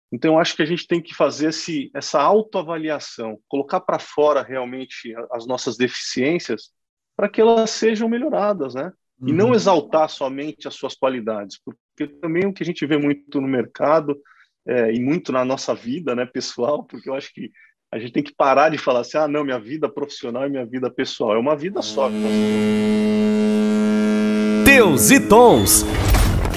Então, eu acho que a gente tem que fazer essa autoavaliação, colocar para fora realmente as nossas deficiências para que elas sejam melhoradas, né? E não exaltar somente as suas qualidades, porque também o que a gente vê muito no mercado e muito na nossa vida, né, pessoal, porque eu acho que a gente tem que parar de falar assim, não, minha vida profissional e minha vida pessoal. É uma vida só. Teus e Tons.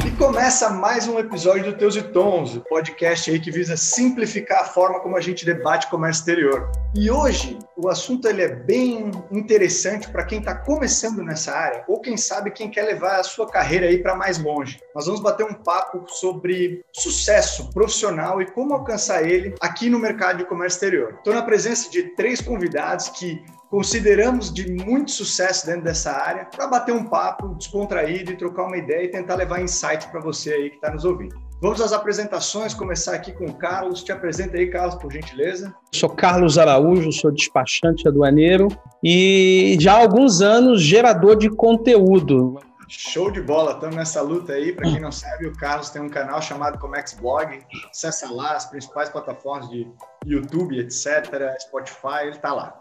E começa mais um episódio do Teus e Tons, o podcast aí que visa simplificar a forma como a gente debate comércio exterior. E hoje o assunto ele é bem interessante para quem está começando nessa área ou quem sabe quem quer levar a sua carreira aí para mais longe. Nós vamos bater um papo sobre sucesso profissional e como alcançar ele aqui no mercado de comércio exterior. Estou na presença de 3 convidados que consideramos de muito sucesso dentro dessa área para bater um papo descontraído e trocar uma ideia e tentar levar insight para você aí que está nos ouvindo. Vamos às apresentações, começar aqui com o Carlos. Te apresenta aí, Carlos, por gentileza. Sou Carlos Araújo, sou despachante aduaneiro e já há alguns anos gerador de conteúdo. Show de bola, estamos nessa luta aí. Para quem não sabe, o Carlos tem um canal chamado Comex Blog. Acessa lá as principais plataformas de YouTube, etc., Spotify, ele está lá.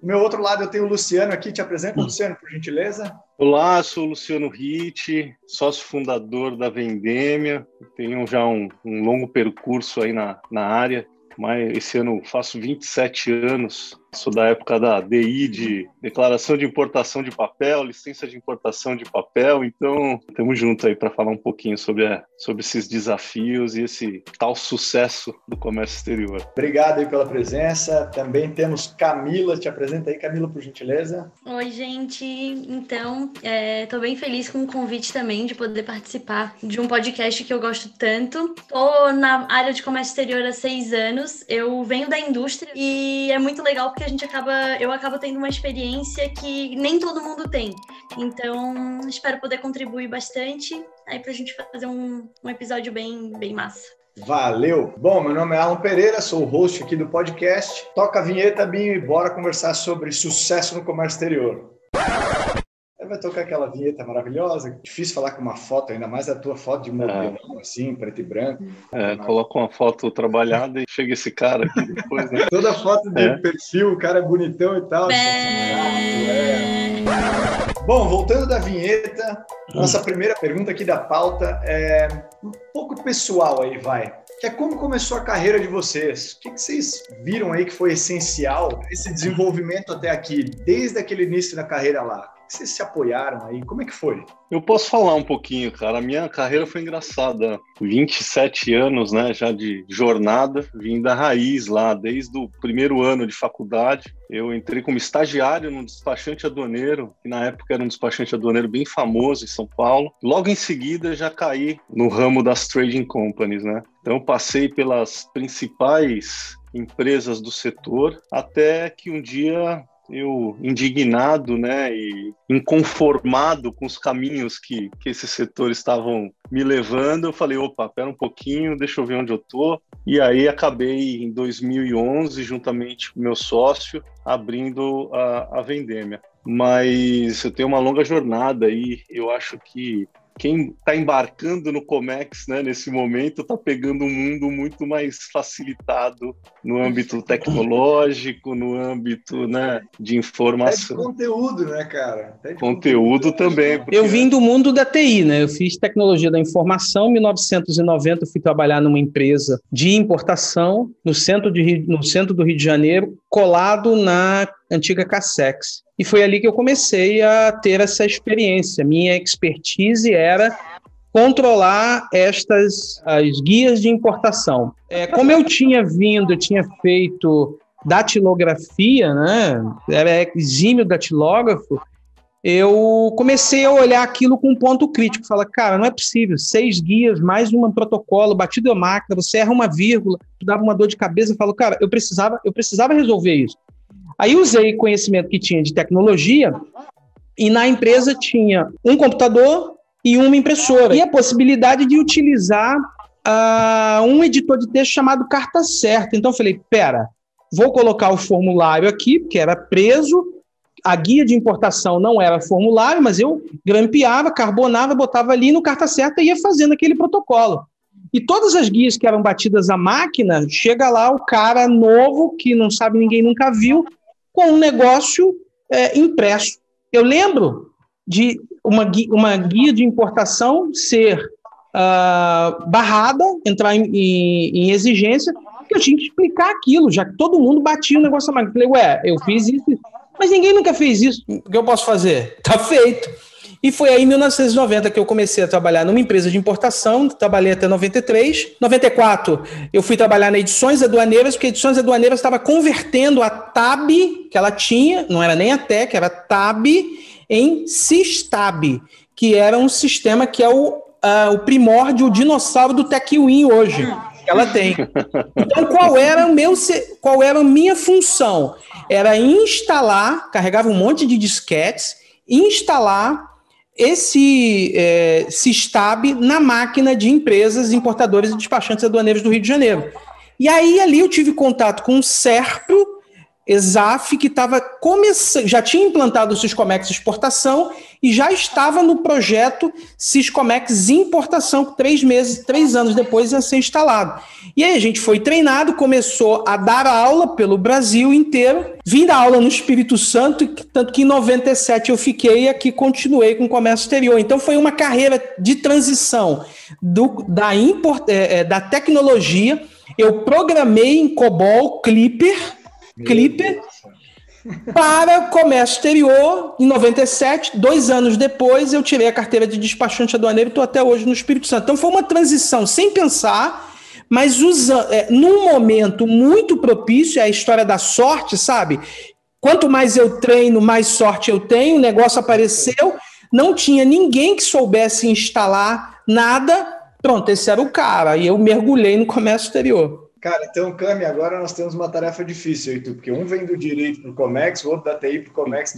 Do meu outro lado, eu tenho o Luciano aqui. Te apresenta, Luciano, por gentileza. Olá, sou o Luciano Ritt, sócio fundador da Vendemia. Tenho já um longo percurso aí na área, mas esse ano faço 27 anos. Sou da época da DI, de Declaração de Importação de Papel, Licença de Importação de Papel. Então, estamos juntos aí para falar um pouquinho sobre esses desafios e esse tal sucesso do comércio exterior. Obrigado aí pela presença. Também temos Camila. Te apresenta aí, Camila, por gentileza. Oi, gente. Então, estou bem feliz com o convite também de poder participar de um podcast que eu gosto tanto. Estou na área de comércio exterior há 6 anos. Eu venho da indústria e é muito legal porque eu acabo tendo uma experiência que nem todo mundo tem. Então, espero poder contribuir bastante aí pra gente fazer um episódio bem massa. Valeu! Bom, meu nome é Alan Pereira, sou o host aqui do podcast. Toca a vinheta, Binho, e bora conversar sobre sucesso no comércio exterior. Vai tocar aquela vinheta maravilhosa. Difícil falar com uma foto, ainda mais a tua foto de modelo, assim, preto e branco. Coloca uma foto trabalhada e chega esse cara aqui depois, né? Toda foto de perfil, o cara é bonitão e tal. Bom, voltando da vinheta, nossa primeira pergunta aqui da pauta é um pouco pessoal aí, vai. Que é como começou a carreira de vocês? O que vocês viram aí que foi essencial esse desenvolvimento até aqui, desde aquele início da carreira lá? Vocês se apoiaram aí? Como é que foi? Eu posso falar um pouquinho, cara. A minha carreira foi engraçada. 27 anos, né, já de jornada, vim da raiz lá, desde o primeiro ano de faculdade. Eu entrei como estagiário num despachante aduaneiro, que na época era um despachante aduaneiro bem famoso em São Paulo. Logo em seguida, já caí no ramo das trading companies, né? Então, eu passei pelas principais empresas do setor, até que um dia eu, indignado, né, e inconformado com os caminhos que esses setores estavam me levando, eu falei, opa, pera um pouquinho, deixa eu ver onde eu tô. E aí acabei em 2011, juntamente com meu sócio, abrindo a Vendemia. Mas eu tenho uma longa jornada aí, eu acho que quem está embarcando no Comex, né, nesse momento está pegando um mundo muito mais facilitado no âmbito tecnológico, no âmbito, né, de informação. É de conteúdo, né, cara? Conteúdo também. Eu vim do mundo da TI, né? Eu fiz tecnologia da informação. Em 1990 eu fui trabalhar numa empresa de importação no centro do Rio de Janeiro, colado na antiga Cassex. E foi ali que eu comecei a ter essa experiência. Minha expertise era controlar as guias de importação. Como eu tinha feito datilografia, né? Era exímio datilógrafo, eu comecei a olhar aquilo com um ponto crítico. Falar, cara, não é possível, 6 guias, mais um protocolo, batido a máquina, você erra uma vírgula, tu dava uma dor de cabeça. Eu falo, cara, eu precisava resolver isso. Aí usei conhecimento que tinha de tecnologia e na empresa tinha um computador e uma impressora. E a possibilidade de utilizar um editor de texto chamado Carta Certa. Então eu falei, vou colocar o formulário aqui, porque era preso, a guia de importação não era formulário, mas eu grampeava, carbonava, botava ali no Carta Certa e ia fazendo aquele protocolo. E todas as guias que eram batidas à máquina, chega lá o cara novo, que não sabe, ninguém nunca viu, com um negócio impresso. Eu lembro de uma guia de importação ser barrada, entrar em exigência, que eu tinha que explicar aquilo, já que todo mundo batia o negócio à máquina. Eu falei, eu fiz isso, mas ninguém nunca fez isso. O que eu posso fazer? Tá feito. E foi aí em 1990 que eu comecei a trabalhar numa empresa de importação, trabalhei até 93. 94 eu fui trabalhar na Edições Aduaneiras, porque a Edições Aduaneiras estava convertendo a TAB, que ela tinha, não era nem a TEC, era TAB, em Sistab, que era um sistema que é o primórdio, o dinossauro do TechWin hoje, que ela tem. Então, qual era a minha função? Era instalar, carregava um monte de disquetes, instalar esse Sistab na máquina de empresas importadoras e despachantes aduaneiros do Rio de Janeiro. E aí, ali eu tive contato com o Serpro, Exaf, que estava começando, já tinha implantado o Syscomex Exportação e já estava no projeto Syscomex Importação, que 3 anos depois ia ser instalado. E aí a gente foi treinado, começou a dar aula pelo Brasil inteiro, vim dar aula no Espírito Santo, tanto que em 97 eu fiquei e aqui continuei com o comércio exterior. Então foi uma carreira de transição da tecnologia. Eu programei em COBOL, Clipper, para o comércio exterior em 97, 2 anos depois eu tirei a carteira de despachante aduaneiro e estou até hoje no Espírito Santo. Então foi uma transição sem pensar, mas num momento muito propício, é a história da sorte, sabe? Quanto mais eu treino, mais sorte eu tenho, o negócio apareceu, não tinha ninguém que soubesse instalar nada, pronto, esse era o cara, e eu mergulhei no comércio exterior. Cara, então, Cami, agora nós temos uma tarefa difícil aí, porque um vem do direito pro Comex, o outro da TI pro Comex.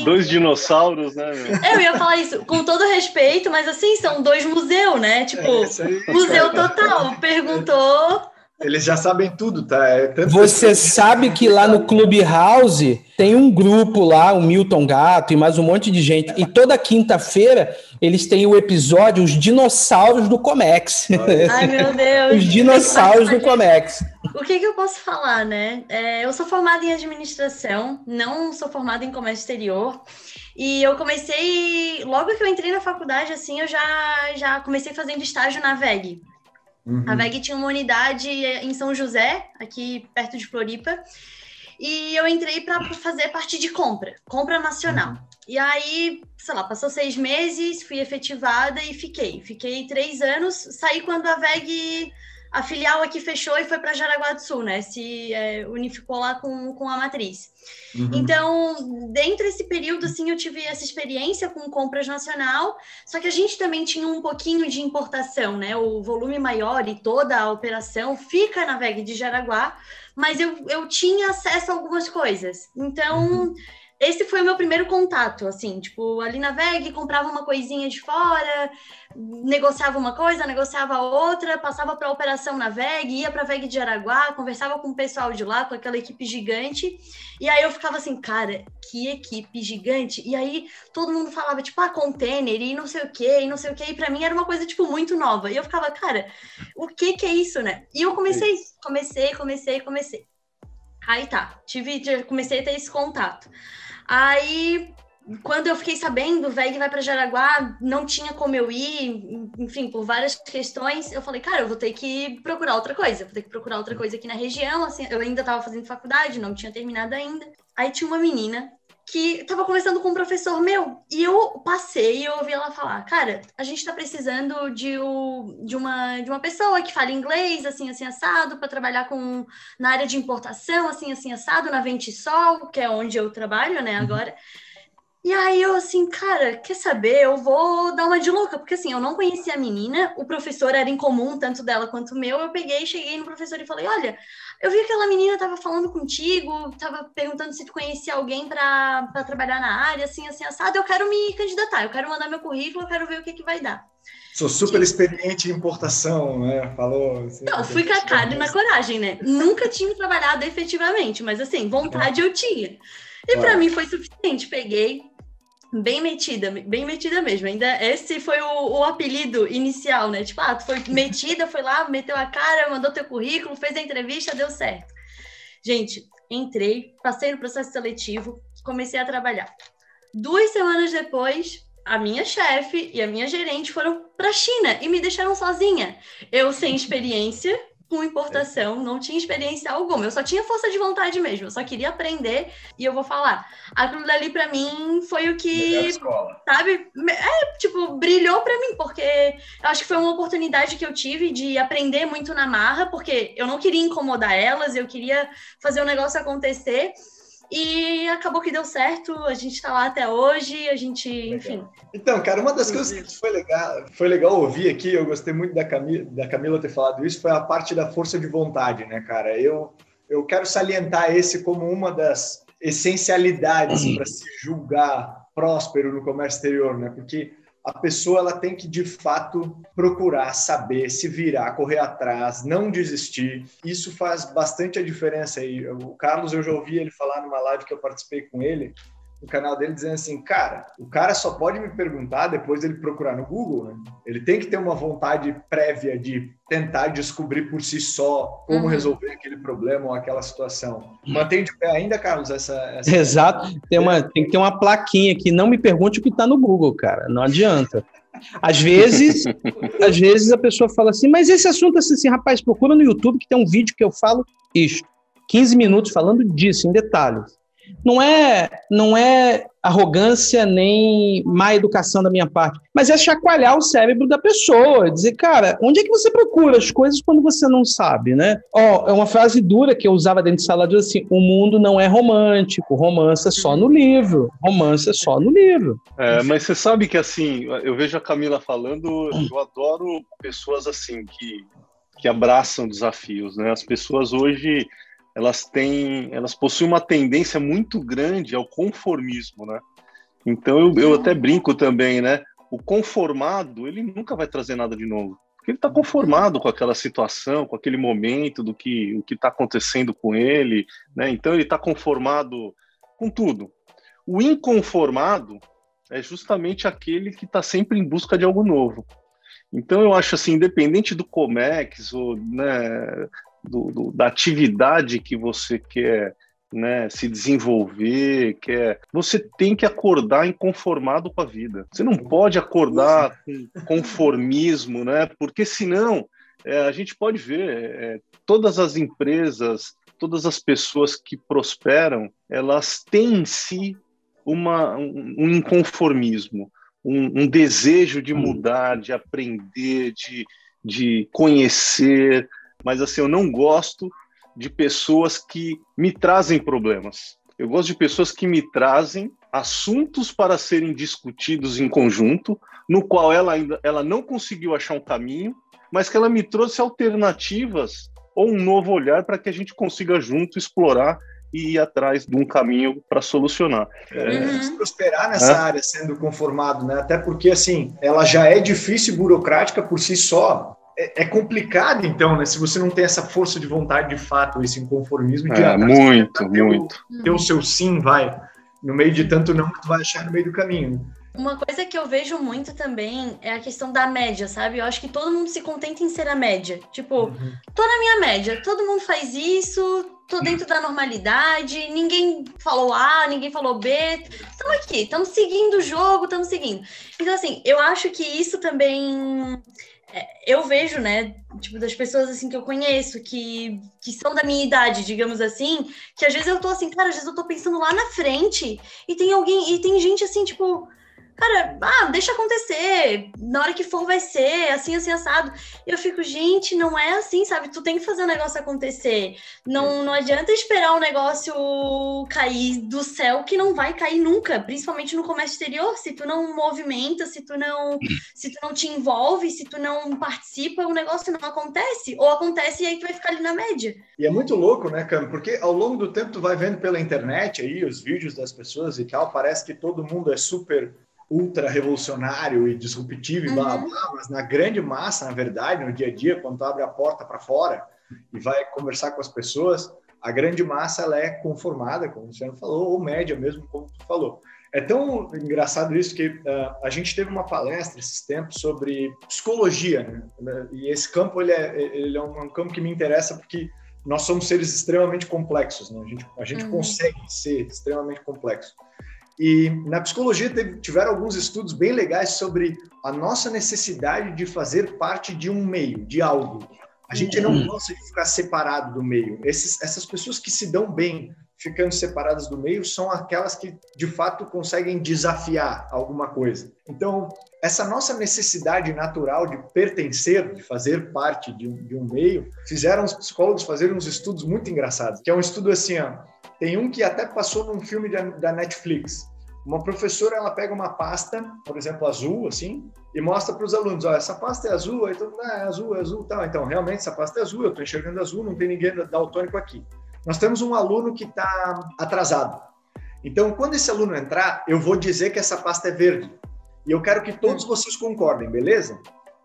Dois dinossauros, né? Eu ia falar isso, com todo respeito, mas assim, são 2 museus, né? Tipo, museu total. Perguntou... Eles já sabem tudo, tá? Você sabe que lá no Clubhouse tem um grupo lá, o Milton Gato e mais um monte de gente. E toda quinta-feira eles têm o episódio Os Dinossauros do Comex. Ai, meu Deus. Os dinossauros do Comex. O que eu posso falar, né? Eu sou formada em administração, não sou formada em comércio exterior. E eu comecei, logo que eu entrei na faculdade, assim, eu já comecei fazendo estágio na VEG. A VEG tinha uma unidade em São José, aqui perto de Floripa, e eu entrei para fazer parte de compra nacional. E aí, sei lá, passou 6 meses, fui efetivada e fiquei 3 anos, saí quando a VEG, a filial aqui fechou e foi para Jaraguá do Sul, né, se unificou lá com a matriz. Então, dentro desse período, assim, eu tive essa experiência com compras nacional, só que a gente também tinha um pouquinho de importação, né? O volume maior e toda a operação fica na VEG de Jaraguá, mas eu tinha acesso a algumas coisas. Então, esse foi o meu primeiro contato, assim, tipo, ali na VEG, comprava uma coisinha de fora, negociava uma coisa, negociava outra, passava para a operação na VEG, ia para a VEG de Jaraguá, conversava com o pessoal de lá, com aquela equipe gigante, e aí eu ficava assim, cara, que equipe gigante, e aí todo mundo falava, tipo, container, e não sei o quê, e para mim era uma coisa, tipo, muito nova, e eu ficava, cara, o que é isso, né? E eu comecei. Aí tá, comecei a ter esse contato. Aí, quando eu fiquei sabendo, o VEG vai para Jaraguá, não tinha como eu ir, enfim, por várias questões, eu falei, cara, eu vou ter que procurar outra coisa, aqui na região, assim, eu ainda estava fazendo faculdade, não tinha terminado ainda. Aí tinha uma menina que estava conversando com um professor meu, e eu passei e eu ouvi ela falar, cara, a gente está precisando de uma pessoa que fale inglês, assim, assado, para trabalhar na área de importação, assim, assado, na Ventisol, que é onde eu trabalho, né, agora. E aí eu assim, cara, quer saber? Eu vou dar uma de louca, porque assim, eu não conhecia a menina, o professor era em comum, tanto dela quanto o meu, cheguei no professor e falei, olha, eu vi que aquela menina tava falando contigo, tava perguntando se tu conhecia alguém para trabalhar na área, assim, assado, eu quero me candidatar, eu quero mandar meu currículo, eu quero ver o que vai dar. Sou super experiente em importação, né? Falou. Assim, não, fui com a cara e na coragem, né? Nunca tinha trabalhado efetivamente, mas assim, vontade eu tinha. E para mim foi suficiente, peguei, bem metida mesmo. Ainda esse foi o apelido inicial, né? Tipo, tu foi metida, foi lá, meteu a cara, mandou teu currículo, fez a entrevista, deu certo. Gente, entrei, passei no processo seletivo, comecei a trabalhar. 2 semanas depois, a minha chefe e a minha gerente foram para a China e me deixaram sozinha. Eu sem experiência com importação, não tinha experiência alguma, eu só tinha força de vontade mesmo, eu só queria aprender e eu vou falar. Aquilo dali para mim foi o que, sabe, brilhou para mim, porque eu acho que foi uma oportunidade que eu tive de aprender muito na marra, porque eu não queria incomodar elas, eu queria fazer o negócio acontecer. E acabou que deu certo, a gente está lá até hoje, a gente, enfim. Então, cara, uma das coisas que foi legal ouvir aqui, eu gostei muito da Camila ter falado isso, foi a parte da força de vontade, né, cara? Eu quero salientar esse como uma das essencialidades para se julgar próspero no comércio exterior, né? Porque a pessoa ela tem que, de fato, procurar, saber, se virar, correr atrás, não desistir. Isso faz bastante a diferença aí. O Carlos, eu já ouvi ele falar numa live que eu participei com ele, no canal dele, dizendo assim, cara, o cara só pode me perguntar depois dele procurar no Google, né? Ele tem que ter uma vontade prévia de tentar descobrir por si só como resolver aquele problema ou aquela situação. Mantém de pé ainda, Carlos, essa... Exato. Tem que ter uma plaquinha aqui, não me pergunte o que está no Google, cara, não adianta. Às vezes a pessoa fala assim, mas esse assunto assim, rapaz, procura no YouTube que tem um vídeo que eu falo isto, 15 minutos falando disso, em detalhes. Não é arrogância nem má educação da minha parte, mas é chacoalhar o cérebro da pessoa, dizer, cara, onde é que você procura as coisas quando você não sabe, né? É uma frase dura que eu usava dentro de sala de aula, assim, o mundo não é romântico, romance é só no livro, romance é só no livro. Mas você sabe que, assim, eu vejo a Camila falando, eu adoro pessoas, assim, que abraçam desafios, né? As pessoas hoje... elas possuem uma tendência muito grande ao conformismo, né? Então, eu até brinco também, né? O conformado, ele nunca vai trazer nada de novo. Porque ele está conformado com aquela situação, com aquele momento, o que está acontecendo com ele, né? Então, ele está conformado com tudo. O inconformado é justamente aquele que está sempre em busca de algo novo. Então, eu acho assim, independente do Comex, ou, né, da atividade que você quer, né, se desenvolver, você tem que acordar inconformado com a vida. Você não pode acordar com conformismo, né, porque senão a gente pode ver todas as empresas, todas as pessoas que prosperam, elas têm em si um inconformismo, um desejo de mudar, de aprender, de conhecer. Mas assim, eu não gosto de pessoas que me trazem problemas. Eu gosto de pessoas que me trazem assuntos para serem discutidos em conjunto, no qual ela não conseguiu achar um caminho, mas que ela me trouxe alternativas ou um novo olhar para que a gente consiga junto explorar e ir atrás de um caminho para solucionar. Prosperar nessa área sendo conformado, né? Até porque, assim, ela já é difícil e burocrática por si só. É complicado, então, né? Se você não tem essa força de vontade de fato, esse inconformismo. Muito. Ter o seu sim, no meio de tanto não que tu vai achar no meio do caminho. Uma coisa que eu vejo muito também é a questão da média, sabe? Eu acho que todo mundo se contenta em ser a média. Tipo, tô na minha média, todo mundo faz isso, tô dentro da normalidade, ninguém falou A, ninguém falou B, estamos aqui, estamos seguindo o jogo, estamos seguindo. Então, assim, eu acho que isso também... eu vejo, né, tipo, das pessoas, assim, que eu conheço, que são da minha idade, digamos assim, que às vezes eu tô assim, cara, às vezes eu tô pensando lá na frente, e tem gente assim, tipo, cara, deixa acontecer, na hora que for vai ser, assim, assado. Eu fico, gente, não é assim, sabe? Tu tem que fazer o negócio acontecer. Não adianta esperar o negócio cair do céu, que não vai cair nunca, principalmente no comércio exterior. Se tu não movimenta, se tu não te envolve, se tu não participa, o negócio não acontece. Ou acontece e aí tu vai ficar ali na média. E é muito louco, né, Cam? Porque ao longo do tempo tu vai vendo pela internet aí os vídeos das pessoas e tal, parece que todo mundo é super... ultra revolucionário e disruptivo e blá, blá, mas na grande massa, na verdade, no dia a dia, quando tu abre a porta para fora e vai conversar com as pessoas, a grande massa ela é conformada, como o Luciano falou, ou média mesmo, como tu falou. É tão engraçado isso que a gente teve uma palestra esses tempos sobre psicologia, né? E esse campo ele é um campo que me interessa porque nós somos seres extremamente complexos, né? A gente consegue ser extremamente complexo. E na psicologia tiveram alguns estudos bem legais sobre a nossa necessidade de fazer parte de um meio, de algo. A gente não gosta de ficar separado do meio. Essas pessoas que se dão bem ficando separadas do meio são aquelas que, de fato, conseguem desafiar alguma coisa. Então, essa nossa necessidade natural de pertencer, de fazer parte de um meio, fizeram os psicólogos fazerem uns estudos muito engraçados, que é um estudo assim, ó, tem um que até passou num filme da Netflix. Uma professora, ela pega uma pasta, por exemplo, azul, assim, e mostra para os alunos, ó, essa pasta é azul, aí todo mundo, é azul, tal. Então, realmente, essa pasta é azul, eu estou enxergando azul, não tem ninguém daltônico aqui. Nós temos um aluno que está atrasado. Então, quando esse aluno entrar, eu vou dizer que essa pasta é verde. E eu quero que todos vocês concordem, beleza?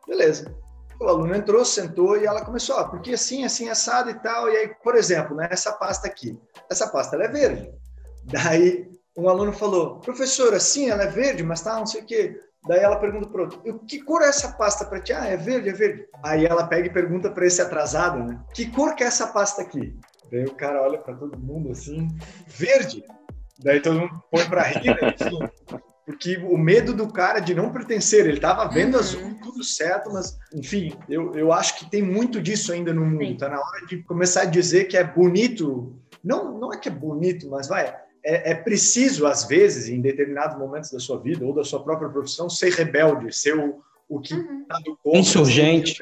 Beleza. O aluno entrou, sentou e ela começou, ó, porque assim, assado e tal. E aí, por exemplo, né, essa pasta aqui, essa pasta ela é verde. Daí, um aluno falou, professora, sim, ela é verde, mas tá, não sei o quê. Daí ela pergunta para o outro, que cor é essa pasta para ti? Ah, é verde, é verde. Aí ela pega e pergunta para esse atrasado, né? Que cor que é essa pasta aqui? Daí o cara olha para todo mundo assim, verde. Daí todo mundo põe para rir, né? Enfim, porque o medo do cara de não pertencer, ele estava vendo azul, tudo certo, mas, enfim, eu acho que tem muito disso ainda no mundo. Está na hora de começar a dizer que é bonito, não é que é bonito, mas é preciso, às vezes, em determinados momentos da sua vida ou da sua própria profissão, ser rebelde, ser o que está do contra, insurgente.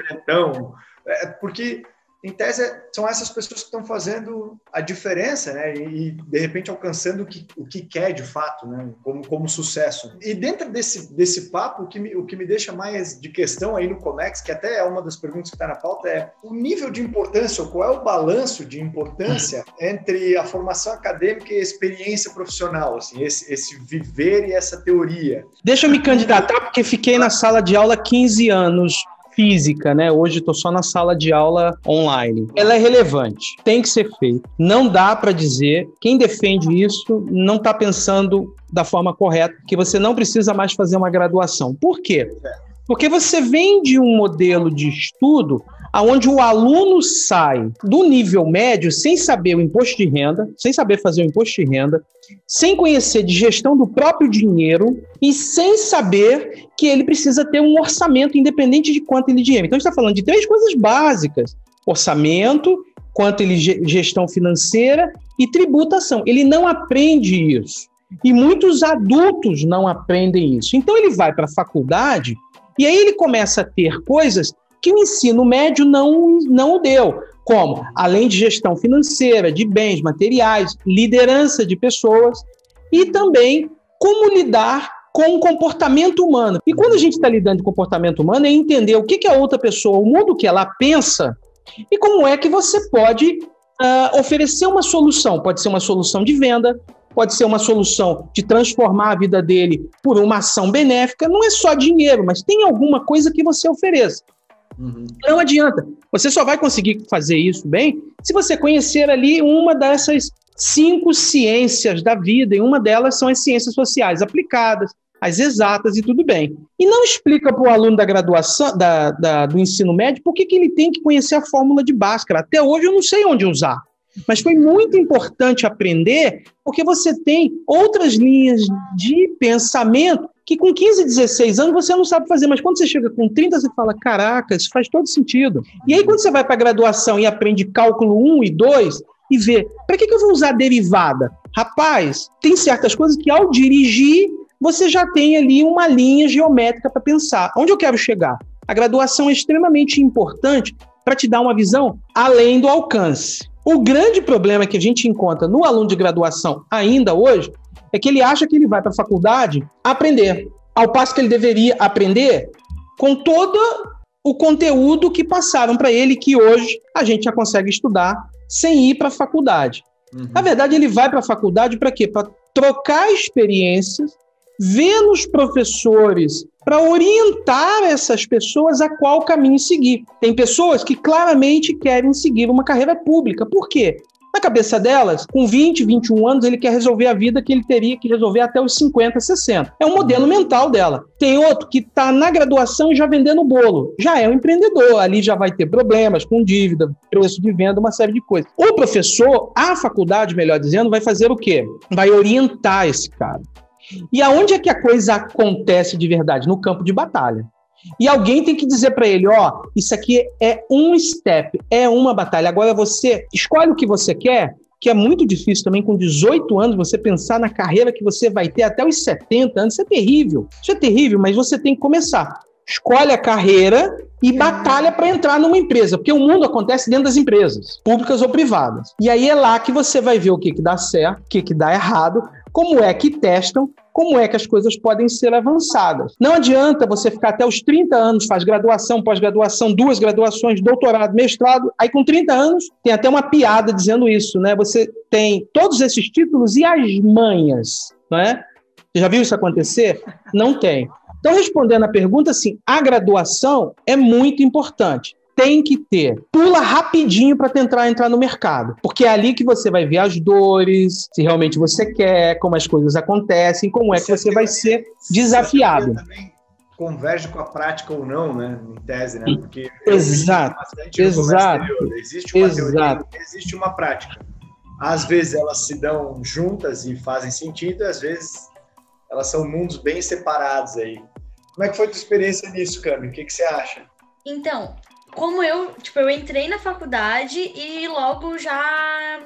Porque, em tese, são essas pessoas que estão fazendo a diferença, né? E de repente, alcançando o que quer de fato, né? Como sucesso. E dentro desse papo, o que me deixa mais de questão aí no Comex, que até é uma das perguntas que está na pauta, é o nível de importância, ou qual é o balanço de importância entre a formação acadêmica e a experiência profissional, assim, esse viver e essa teoria. Deixa eu me candidatar, porque fiquei na sala de aula 15 anos, física, né? Hoje estou só na sala de aula online. Ela é relevante, tem que ser feito. Não dá para dizer, quem defende isso não está pensando da forma correta, que você não precisa mais fazer uma graduação. Por quê? Porque você vem de um modelo de estudo onde o aluno sai do nível médio sem saber o imposto de renda, sem saber fazer o imposto de renda, sem conhecer de gestão do próprio dinheiro e sem saber que ele precisa ter um orçamento independente de quanto ele dinheiro. Então, a gente está falando de 3 coisas básicas: orçamento, quanto ele gestão financeira e tributação. Ele não aprende isso. E muitos adultos não aprendem isso. Então, ele vai para a faculdade e aí ele começa a ter coisas que o ensino médio não o deu, como, além de gestão financeira, de bens materiais, liderança de pessoas e também como lidar com o comportamento humano. E quando a gente está lidando com comportamento humano, é entender o que a outra pessoa, o mundo que ela pensa e como é que você pode oferecer uma solução. Pode ser uma solução de venda, pode ser uma solução de transformar a vida dele por uma ação benéfica. Não é só dinheiro, mas tem alguma coisa que você ofereça. Não adianta. Você só vai conseguir fazer isso bem se você conhecer ali uma dessas 5 ciências da vida, e uma delas são as ciências sociais aplicadas, as exatas e tudo bem. E não explica para o aluno da graduação, do ensino médio, por que ele tem que conhecer a fórmula de Bhaskara. Até hoje eu não sei onde usar. Mas foi muito importante aprender, porque você tem outras linhas de pensamento que com 15, 16 anos você não sabe fazer, mas quando você chega com 30, você fala, caraca, isso faz todo sentido. E aí quando você vai para a graduação e aprende cálculo 1 e 2 e vê, para que eu vou usar derivada? Rapaz, tem certas coisas que ao dirigir, você já tem ali uma linha geométrica para pensar. Onde eu quero chegar? A graduação é extremamente importante para te dar uma visão além do alcance. O grande problema que a gente encontra no aluno de graduação ainda hoje é que ele acha que ele vai para a faculdade aprender, ao passo que ele deveria aprender com todo o conteúdo que passaram para ele, que hoje a gente já consegue estudar sem ir para a faculdade. Na verdade, ele vai para a faculdade para quê? Para trocar experiências, ver nos professores, para orientar essas pessoas a qual caminho seguir. Tem pessoas que claramente querem seguir uma carreira pública. Por quê? Na cabeça delas, com 20, 21 anos, ele quer resolver a vida que ele teria que resolver até os 50, 60. É um modelo mental dela. Tem outro que está na graduação e já vendendo bolo. Já é um empreendedor, ali já vai ter problemas com dívida, preço de venda, uma série de coisas. O professor, a faculdade, melhor dizendo, vai fazer o quê? Vai orientar esse cara. E aonde é que a coisa acontece de verdade? No campo de batalha. E alguém tem que dizer para ele, ó, isso aqui é um step, é uma batalha. Agora você escolhe o que você quer, que é muito difícil também com 18 anos você pensar na carreira que você vai ter até os 70 anos. Isso é terrível, mas você tem que começar. Escolhe a carreira e batalha para entrar numa empresa, porque o mundo acontece dentro das empresas, públicas ou privadas. E aí é lá que você vai ver o que dá certo, o que dá errado, como é que testam, como é que as coisas podem ser avançadas. Não adianta você ficar até os 30 anos, faz graduação, pós-graduação, 2 graduações, doutorado, mestrado, aí com 30 anos, tem até uma piada dizendo isso, né? Você tem todos esses títulos e as manhas, não é? Você já viu isso acontecer? Não tem. Então, respondendo a pergunta, assim, a graduação é muito importante. Tem que ter. Pula rapidinho para tentar entrar no mercado, porque é ali que você vai ver as dores, se realmente você quer, como as coisas acontecem, como é que você vai ser desafiado. Também converge com a prática ou não, né? Em tese, né? Porque exato. Existe uma teoria, existe uma prática. Às vezes elas se dão juntas e fazem sentido, às vezes elas são mundos bem separados aí. Como é que foi a tua experiência nisso, Cami? O que você acha? Então, como eu entrei na faculdade e logo já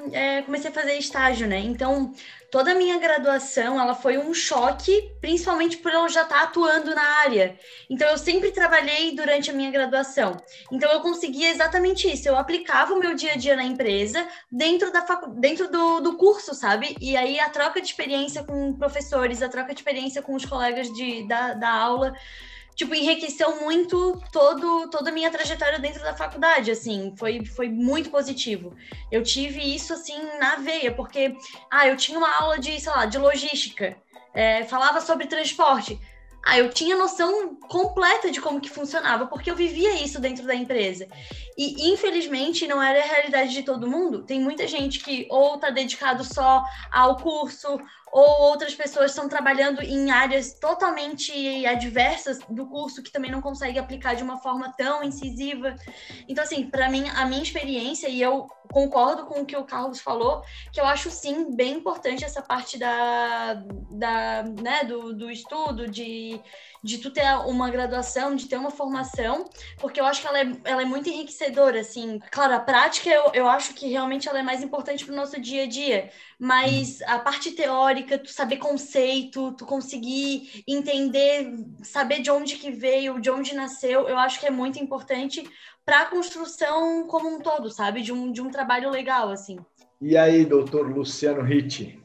comecei a fazer estágio, né? Então, toda a minha graduação, ela foi um choque, principalmente por eu já estar atuando na área. Então, eu sempre trabalhei durante a minha graduação. Então, eu conseguia exatamente isso. Eu aplicava o meu dia a dia na empresa dentro do curso, sabe? E aí, a troca de experiência com professores, a troca de experiência com os colegas da aula, enriqueceu muito toda a minha trajetória dentro da faculdade, assim, foi muito positivo. Eu tive isso, assim, na veia, porque, eu tinha uma aula de logística, falava sobre transporte. Eu tinha noção completa de como que funcionava, porque eu vivia isso dentro da empresa. E, infelizmente, não era a realidade de todo mundo. Tem muita gente que ou está dedicado só ao curso, ou outras pessoas estão trabalhando em áreas totalmente adversas do curso, que também não consegue aplicar de uma forma tão incisiva. Então, assim, para mim, a minha experiência, e eu concordo com o que o Carlos falou, que eu acho, sim, bem importante essa parte do estudo, de tu ter uma graduação, de ter uma formação, porque eu acho que ela é muito enriquecedora, assim. Claro, a prática, eu acho que realmente ela é mais importante para o nosso dia a dia, mas a parte teórica, tu saber conceito, tu conseguir entender, saber de onde que veio, de onde nasceu, eu acho que é muito importante para a construção como um todo, sabe? De um trabalho legal, assim. E aí, doutor Luciano Ritt?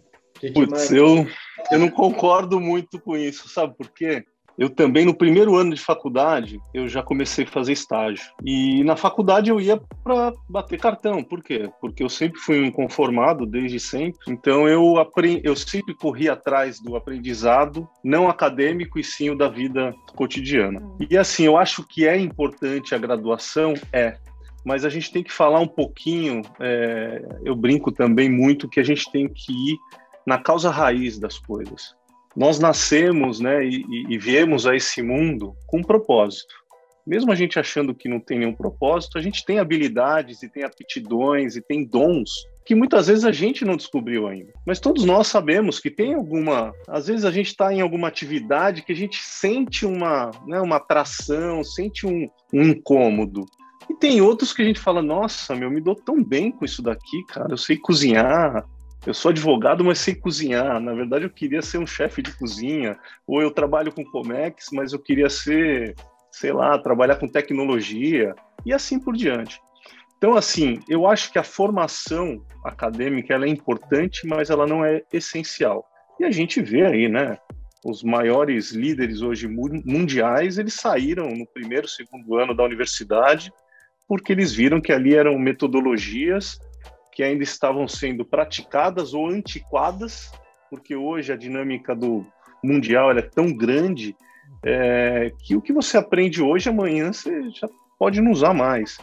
Putz, eu não concordo muito com isso, sabe por quê? Eu também, no primeiro ano de faculdade, eu já comecei a fazer estágio. E na faculdade eu ia para bater cartão. Por quê? Porque eu sempre fui um inconformado, desde sempre. Então eu sempre corri atrás do aprendizado, não acadêmico, e sim o da vida cotidiana. E assim, eu acho que é importante a graduação, mas a gente tem que falar um pouquinho, eu brinco também muito, que a gente tem que ir na causa raiz das coisas. Nós nascemos, né, e viemos a esse mundo com um propósito. Mesmo a gente achando que não tem nenhum propósito, a gente tem habilidades e tem aptidões e tem dons que muitas vezes a gente não descobriu ainda. Mas todos nós sabemos que tem às vezes a gente está em alguma atividade que a gente sente uma atração, sente um incômodo. E tem outros que a gente fala, nossa, me dou tão bem com isso daqui, cara, eu sei cozinhar. Eu sou advogado, mas sei cozinhar. Na verdade, eu queria ser um chefe de cozinha. Ou eu trabalho com Comex, mas eu queria ser, trabalhar com tecnologia. E assim por diante. Então, assim, eu acho que a formação acadêmica ela é importante, mas ela não é essencial. E a gente vê aí, né? Os maiores líderes hoje mundiais, eles saíram no primeiro, segundo ano da universidade, porque eles viram que ali eram metodologias que ainda estavam sendo praticadas ou antiquadas, porque hoje a dinâmica do mundial ela é tão grande que o que você aprende hoje, amanhã você já pode não usar mais.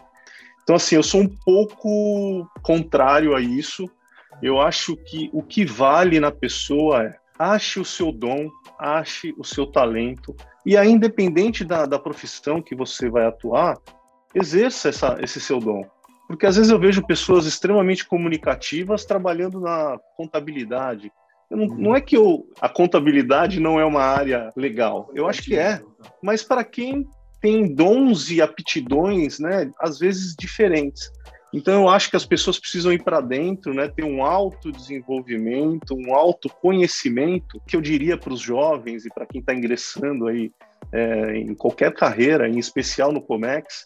Então, assim, eu sou um pouco contrário a isso. Eu acho que o que vale na pessoa é ache o seu dom, ache o seu talento, e aí, independente da profissão que você vai atuar, exerça esse seu dom. Porque às vezes eu vejo pessoas extremamente comunicativas trabalhando na contabilidade. Não é que a contabilidade não é uma área legal, eu acho que é, mas para quem tem dons e aptidões, né, às vezes diferentes. Então eu acho que as pessoas precisam ir para dentro, né, ter um autodesenvolvimento, um autoconhecimento, que eu diria para os jovens e para quem está ingressando aí em qualquer carreira, em especial no Comex,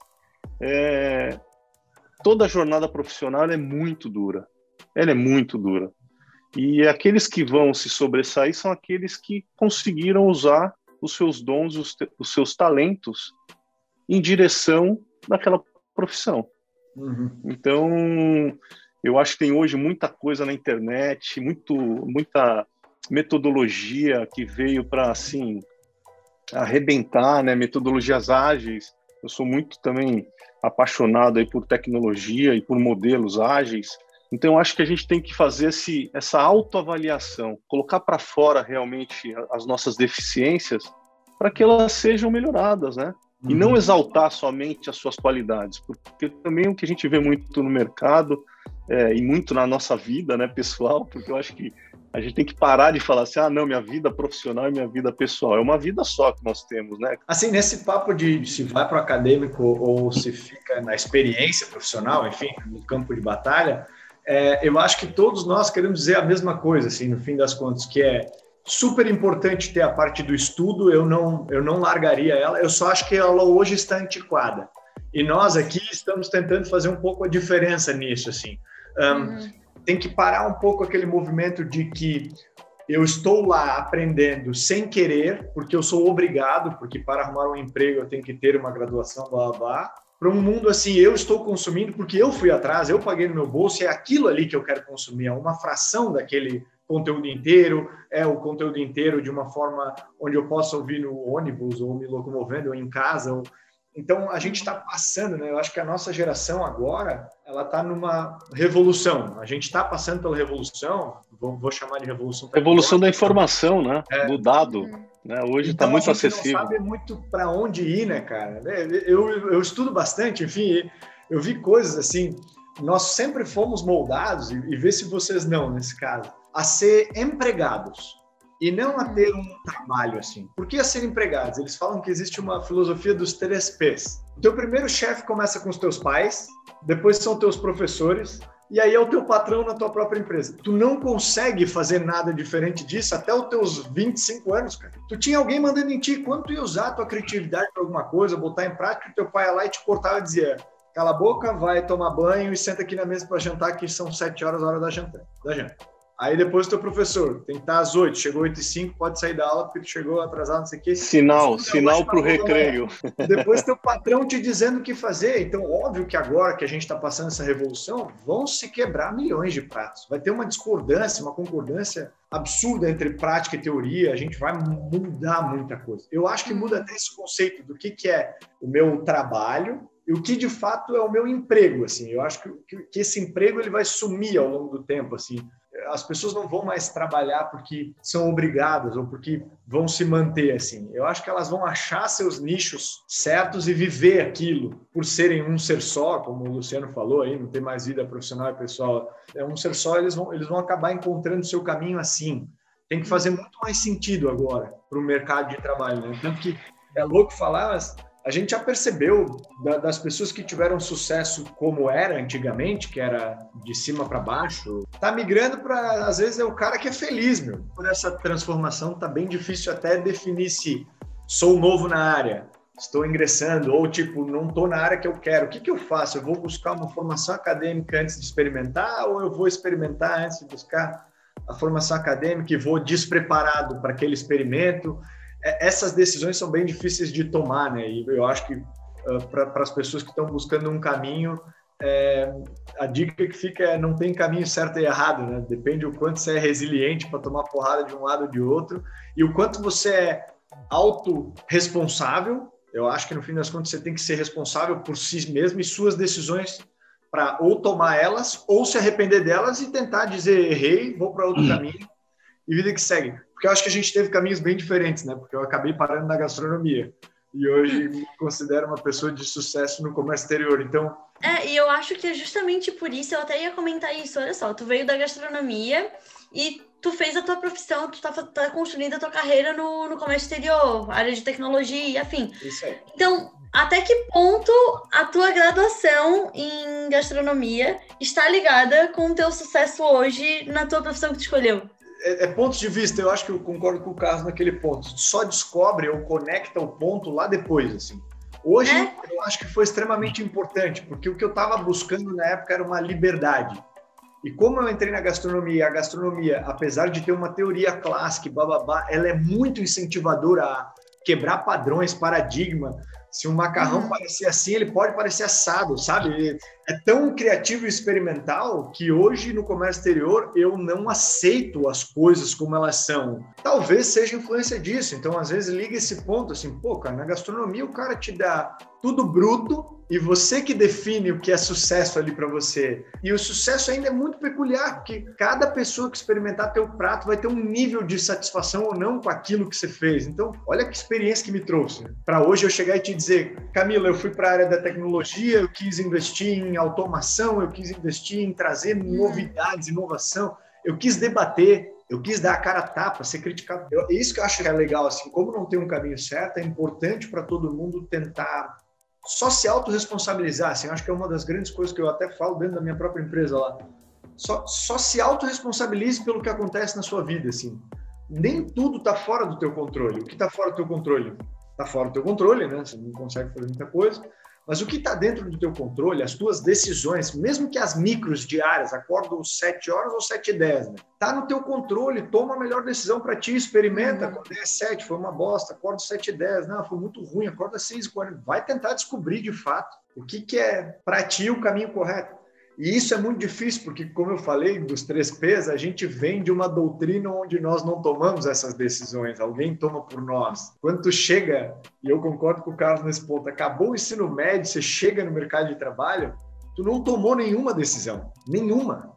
toda a jornada profissional é muito dura. Ela é muito dura. E aqueles que vão se sobressair são aqueles que conseguiram usar os seus dons, os seus talentos em direção daquela profissão. Uhum. Então, eu acho que tem hoje muita coisa na internet, muita metodologia que veio para, assim, arrebentar, né? Metodologias ágeis. Eu sou muito também apaixonado aí por tecnologia e por modelos ágeis. Então, eu acho que a gente tem que fazer essa autoavaliação, colocar para fora realmente as nossas deficiências para que elas sejam melhoradas, né? E não exaltar somente as suas qualidades, porque também o que a gente vê muito no mercado e muito na nossa vida, né, pessoal, porque eu acho que a gente tem que parar de falar assim, não, minha vida profissional e minha vida pessoal. É uma vida só que nós temos, né? Assim, nesse papo de se vai para o acadêmico ou se fica na experiência profissional, enfim, no campo de batalha, eu acho que todos nós queremos dizer a mesma coisa, assim, no fim das contas, que é super importante ter a parte do estudo, eu não largaria ela, eu só acho que ela hoje está antiquada. E nós aqui estamos tentando fazer um pouco a diferença nisso, assim. Tem que parar um pouco aquele movimento de que eu estou lá aprendendo sem querer, porque eu sou obrigado, porque para arrumar um emprego eu tenho que ter uma graduação, blá, blá, blá. Para um mundo assim, eu estou consumindo porque eu fui atrás, eu paguei no meu bolso, é aquilo ali que eu quero consumir, é uma fração daquele conteúdo inteiro, o conteúdo inteiro de uma forma onde eu possa ouvir no ônibus, ou me locomovendo, ou em casa. Então, a gente está passando, né? Eu acho que a nossa geração agora, ela está numa revolução. A gente está passando pela revolução, vou chamar de revolução. Revolução da informação, né? Do dado. Né? Hoje está então, muito a gente acessível. Não sabe muito para onde ir, né, cara? Eu estudo bastante, enfim, eu vi coisas assim. Nós sempre fomos moldados, e vê se vocês não, nesse caso, a ser empregados e não a ter um trabalho assim. Por que a ser empregados? Eles falam que existe uma filosofia dos 3 P's. O teu primeiro chefe começa com os teus pais, depois são teus professores, e aí é o teu patrão na tua própria empresa. Tu não consegue fazer nada diferente disso até os teus 25 anos, cara. Tu tinha alguém mandando em ti, quando tu ia usar a tua criatividade para alguma coisa, botar em prática, o teu pai ia lá e te cortava e dizia: cala a boca, vai tomar banho e senta aqui na mesa para jantar, que são 7 horas, a hora da janta. Aí depois o teu professor tem que estar às 8, chegou 8h05, pode sair da aula porque tu chegou atrasado, não sei o quê. Sinal para o recreio. Depois teu patrão te dizendo o que fazer. Então, óbvio que agora que a gente está passando essa revolução, vão se quebrar milhões de pratos. Vai ter uma discordância, uma concordância absurda entre prática e teoria. A gente vai mudar muita coisa. Eu acho que muda até esse conceito do que é o meu trabalho e o que de fato é o meu emprego. Assim. Eu acho que esse emprego ele vai sumir ao longo do tempo, assim. As pessoas não vão mais trabalhar porque são obrigadas ou porque vão se manter assim. Eu acho que elas vão achar seus nichos certos e viver aquilo por serem um ser só, como o Luciano falou aí, não tem mais vida profissional e pessoal. É um ser só, eles vão acabar encontrando seu caminho assim. Tem que fazer muito mais sentido agora para o mercado de trabalho, né? Tanto que é louco falar, mas a gente já percebeu das pessoas que tiveram sucesso como era antigamente, que era de cima para baixo, tá migrando para, às vezes, é o cara que é feliz, meu. Por essa transformação tá bem difícil até definir se sou novo na área, estou ingressando, ou tipo, não estou na área que eu quero. O que eu faço? Eu vou buscar uma formação acadêmica antes de experimentar, ou eu vou experimentar antes de buscar a formação acadêmica e vou despreparado para aquele experimento? Essas decisões são bem difíceis de tomar, né? E eu acho que para as pessoas que estão buscando um caminho, a dica que fica é não tem caminho certo e errado, né? Depende o quanto você é resiliente para tomar porrada de um lado ou de outro e o quanto você é autorresponsável. Eu acho que no fim das contas você tem que ser responsável por si mesmo e suas decisões para ou tomar elas ou se arrepender delas e tentar dizer errei, vou para outro caminho e vida que segue. Porque eu acho que a gente teve caminhos bem diferentes, né? Porque eu acabei parando na gastronomia e hoje me considero uma pessoa de sucesso no comércio exterior. Então, e eu acho que é justamente por isso, eu até ia comentar isso, olha só, tu veio da gastronomia e tu fez a tua profissão, tu tá construindo a tua carreira no comércio exterior, área de tecnologia, afim. Isso aí. Então, até que ponto a tua graduação em gastronomia está ligada com o teu sucesso hoje na tua profissão que tu escolheu? É pontos de vista, eu acho que eu concordo com o Carlos naquele ponto. Só descobre ou conecta o ponto lá depois, assim. Hoje, eu acho que foi extremamente importante, porque o que eu estava buscando na época era uma liberdade. E como eu entrei na gastronomia, a gastronomia, apesar de ter uma teoria clássica, ela é muito incentivadora a quebrar padrões, paradigma. Se um macarrão parecer assim, ele pode parecer assado, sabe? É tão criativo e experimental que hoje no comércio exterior eu não aceito as coisas como elas são. Talvez seja influência disso. Então, às vezes, liga esse ponto assim, pô, cara, na gastronomia o cara te dá tudo bruto e você que define o que é sucesso ali para você. E o sucesso ainda é muito peculiar, porque cada pessoa que experimentar teu prato vai ter um nível de satisfação ou não com aquilo que você fez. Então, olha que experiência que me trouxe. Para hoje eu chegar e te dizer, Camila, eu fui para a área da tecnologia, eu quis investir em automação, eu quis investir em trazer novidades, inovação, eu quis debater, eu quis dar a cara a tapa, ser criticado. É isso que eu acho que é legal, assim, como não tem um caminho certo, é importante para todo mundo tentar só se autorresponsabilizar, assim, eu acho que é uma das grandes coisas que eu até falo dentro da minha própria empresa lá. Só se autorresponsabilize pelo que acontece na sua vida, assim. Nem tudo está fora do teu controle. O que está fora do teu controle? Está fora do teu controle, né? Você não consegue fazer muita coisa. Mas o que está dentro do teu controle, as tuas decisões, mesmo que as micros diárias, acordo 7 horas ou 7h10, né? Tá no teu controle, toma a melhor decisão para ti, experimenta, acordei às 7, foi uma bosta, acordo 7h10, não, foi muito ruim, acorda às 6h40, vai tentar descobrir de fato o que é para ti o caminho correto. E isso é muito difícil, porque, como eu falei, dos 3 P's, a gente vem de uma doutrina onde nós não tomamos essas decisões, alguém toma por nós. Quando tu chega, e eu concordo com o Carlos nesse ponto, acabou o ensino médio, você chega no mercado de trabalho, tu não tomou nenhuma decisão, nenhuma.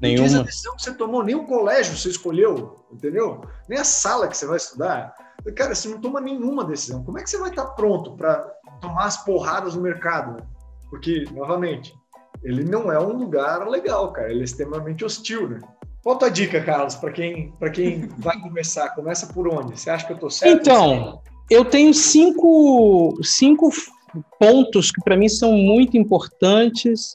Não diz a decisão que você tomou, nem o colégio você escolheu, entendeu? Nem a sala que você vai estudar. Cara, você não toma nenhuma decisão. Como é que você vai estar pronto para tomar as porradas no mercado? Porque, novamente, ele não é um lugar legal, cara. Ele é extremamente hostil, né? Qual a tua dica, Carlos, para quem vai começar? Começa por onde? Você acha que eu estou certo? Então, eu tenho cinco pontos que para mim são muito importantes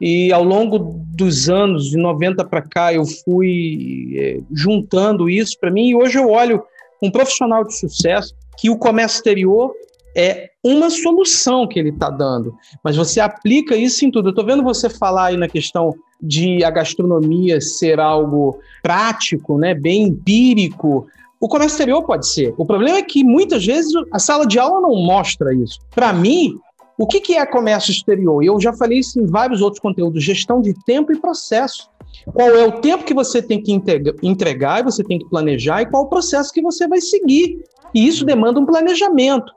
e ao longo dos anos, de 90 para cá, eu fui juntando isso para mim e hoje eu olho um profissional de sucesso que o comércio exterior é uma solução que ele está dando, mas você aplica isso em tudo. Eu estou vendo você falar aí na questão de a gastronomia ser algo prático, né, bem empírico. O comércio exterior pode ser. O problema é que muitas vezes a sala de aula não mostra isso. Para mim, o que é comércio exterior? Eu já falei isso em vários outros conteúdos, gestão de tempo e processo. Qual é o tempo que você tem que entregar e você tem que planejar e qual o processo que você vai seguir. E isso demanda um planejamento.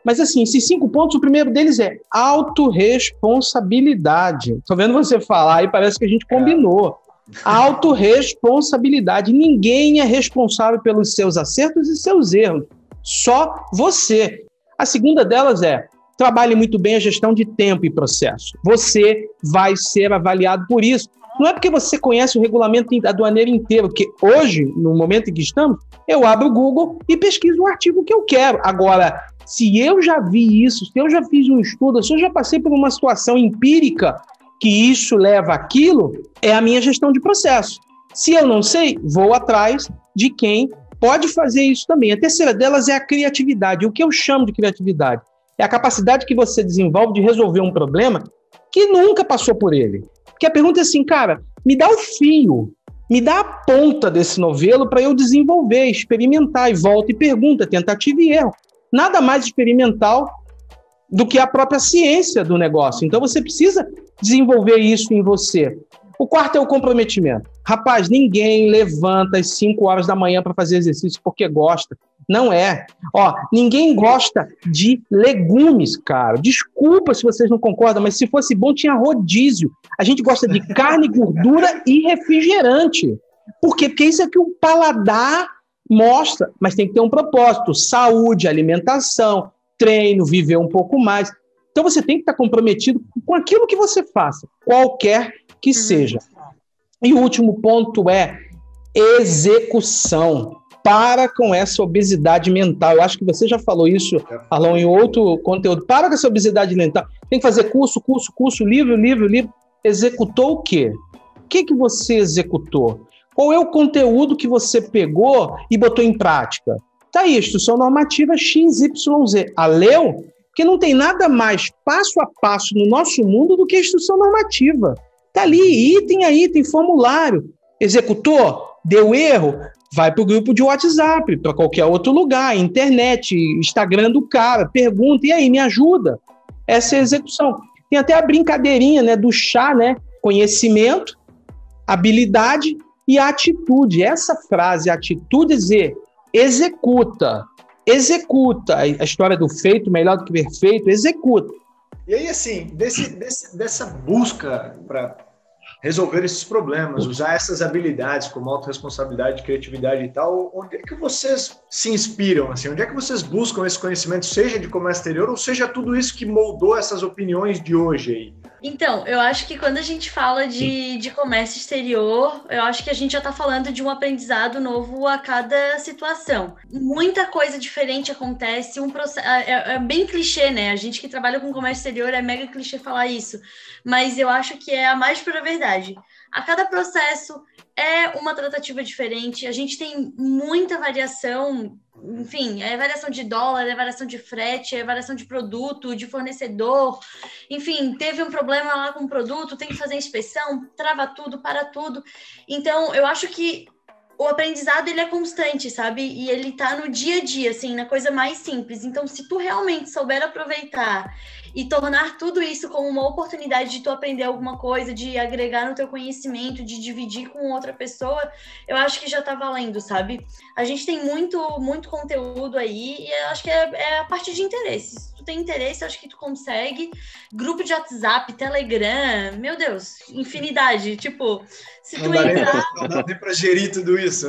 Mas, assim, esses 5 pontos, o primeiro deles é autorresponsabilidade. Estou vendo você falar e parece que a gente combinou. Autorresponsabilidade. Ninguém é responsável pelos seus acertos e seus erros. Só você. A segunda delas é trabalhe muito bem a gestão de tempo e processo. Você vai ser avaliado por isso. Não é porque você conhece o regulamento aduaneiro inteiro, que hoje, no momento em que estamos, eu abro o Google e pesquiso o artigo que eu quero. Agora, se eu já vi isso, se eu já fiz um estudo, se eu já passei por uma situação empírica que isso leva àquilo, é a minha gestão de processo. Se eu não sei, vou atrás de quem pode fazer isso também. A terceira delas é a criatividade. O que eu chamo de criatividade? É a capacidade que você desenvolve de resolver um problema que nunca passou por ele. Porque a pergunta é assim, cara, me dá o fio, me dá a ponta desse novelo para eu desenvolver, experimentar, e volta e pergunta, tentativa e erro. Nada mais experimental do que a própria ciência do negócio. Então, você precisa desenvolver isso em você. O quarto é o comprometimento. Rapaz, ninguém levanta às 5 horas da manhã para fazer exercício porque gosta. Não é. Ó, ninguém gosta de legumes, cara. Desculpa se vocês não concordam, mas se fosse bom, tinha rodízio. A gente gosta de carne, gordura e refrigerante. Por quê? Porque isso é que o paladar mostra, mas tem que ter um propósito. Saúde, alimentação, treino, viver um pouco mais. Então você tem que estar comprometido com aquilo que você faça, qualquer que seja. E o último ponto é execução. Para com essa obesidade mental. Eu acho que você já falou isso, Arlon, em outro conteúdo. Para com essa obesidade mental. Tem que fazer curso, livro. Executou o quê? O que você executou? Qual é o conteúdo que você pegou e botou em prática? Tá aí, instrução normativa XYZ. A leu? Porque não tem nada mais passo a passo no nosso mundo do que a instrução normativa. Tá ali, item a item, formulário. Executou? Deu erro? Vai para o grupo de WhatsApp, para qualquer outro lugar, internet, Instagram do cara, pergunta, e aí, me ajuda? Essa é a execução. Tem até a brincadeirinha, né, do chá, né? Conhecimento, habilidade e atitude. Essa frase, atitude, dizer, executa. A história do feito, melhor do que perfeito, executa. E aí, assim, dessa busca para resolver esses problemas, usar essas habilidades como autorresponsabilidade, criatividade e tal, onde é que vocês se inspiram? Assim? Onde é que vocês buscam esse conhecimento, seja de comércio exterior, ou seja tudo isso que moldou essas opiniões de hoje aí? Então, eu acho que quando a gente fala de comércio exterior, eu acho que a gente já está falando de um aprendizado novo a cada situação. Muita coisa diferente acontece, é bem clichê, né? A gente que trabalha com comércio exterior é mega clichê falar isso, mas eu acho que é a mais pura verdade. A cada processo é uma tratativa diferente, a gente tem muita variação. Enfim, é variação de dólar, é variação de frete, é variação de produto, de fornecedor. Enfim, teve um problema lá com o produto, tem que fazer inspeção, trava tudo, para tudo. Então, eu acho que o aprendizado, ele é constante, sabe? E ele tá no dia a dia, assim, na coisa mais simples. Então, se tu realmente souber aproveitar e tornar tudo isso como uma oportunidade de tu aprender alguma coisa, de agregar no teu conhecimento, de dividir com outra pessoa, eu acho que já tá valendo, sabe? A gente tem muito conteúdo aí e eu acho que é a parte de interesse. Se tu tem interesse, eu acho que tu consegue. Grupo de WhatsApp, Telegram, meu Deus, infinidade. Tipo, se tu entrar... Não dá nem pra gerir tudo isso.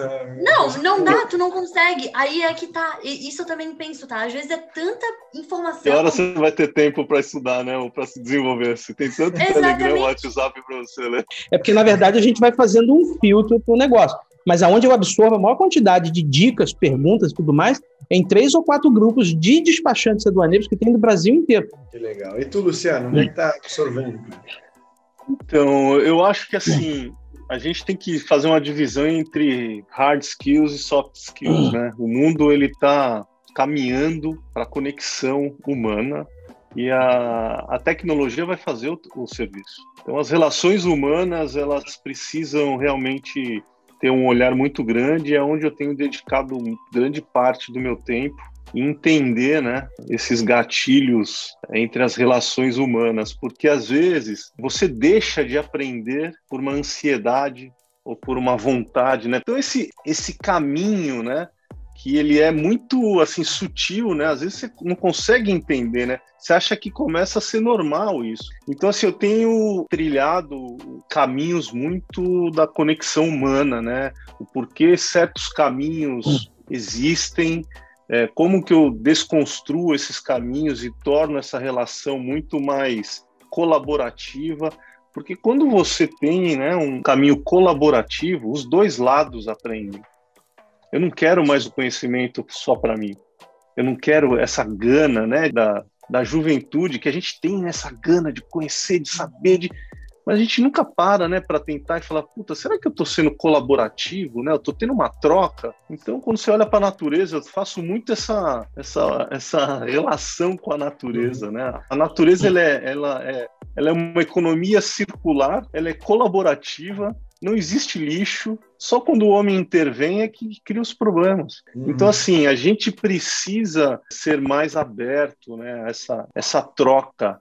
Não dá, tu não consegue. Aí é que tá. Isso eu também penso, tá? Às vezes é tanta informação. Que hora você vai ter tempo para estudar, né? Ou para se desenvolver? Se tem tanto Telegram, WhatsApp para você ler. É porque, na verdade, a gente vai fazendo um filtro para o negócio. Mas aonde eu absorvo a maior quantidade de dicas, perguntas e tudo mais, é em 3 ou 4 grupos de despachantes aduaneiros que tem do Brasil inteiro. Que legal. E tu, Luciano, onde é que tá absorvendo? Então, eu acho que assim, a gente tem que fazer uma divisão entre hard skills e soft skills, né? O mundo, ele tá caminhando para a conexão humana e a tecnologia vai fazer o serviço. Então, as relações humanas, elas precisam realmente ter um olhar muito grande, é onde eu tenho dedicado grande parte do meu tempo em entender, né, esses gatilhos entre as relações humanas, porque às vezes você deixa de aprender por uma ansiedade ou por uma vontade, né? Então esse caminho, né, que ele é muito assim sutil, né? Às vezes você não consegue entender, né? Você acha que começa a ser normal isso. Então assim, eu tenho trilhado caminhos muito da conexão humana, né? O porquê certos caminhos existem, como que eu desconstruo esses caminhos e torno essa relação muito mais colaborativa. Porque quando você tem, né, um caminho colaborativo, os dois lados aprendem. Eu não quero mais o conhecimento só para mim. Eu não quero essa gana, né, da juventude, que a gente tem essa gana de conhecer, de saber, mas a gente nunca para, né, para tentar e falar, puta, será que eu estou sendo colaborativo, né? Eu estou tendo uma troca. Então, quando você olha para a natureza, eu faço muito essa relação com a natureza, né? A natureza ela é uma economia circular, ela é colaborativa. Não existe lixo, só quando o homem intervém é que cria os problemas. Então, assim, a gente precisa ser mais aberto, né, essa troca,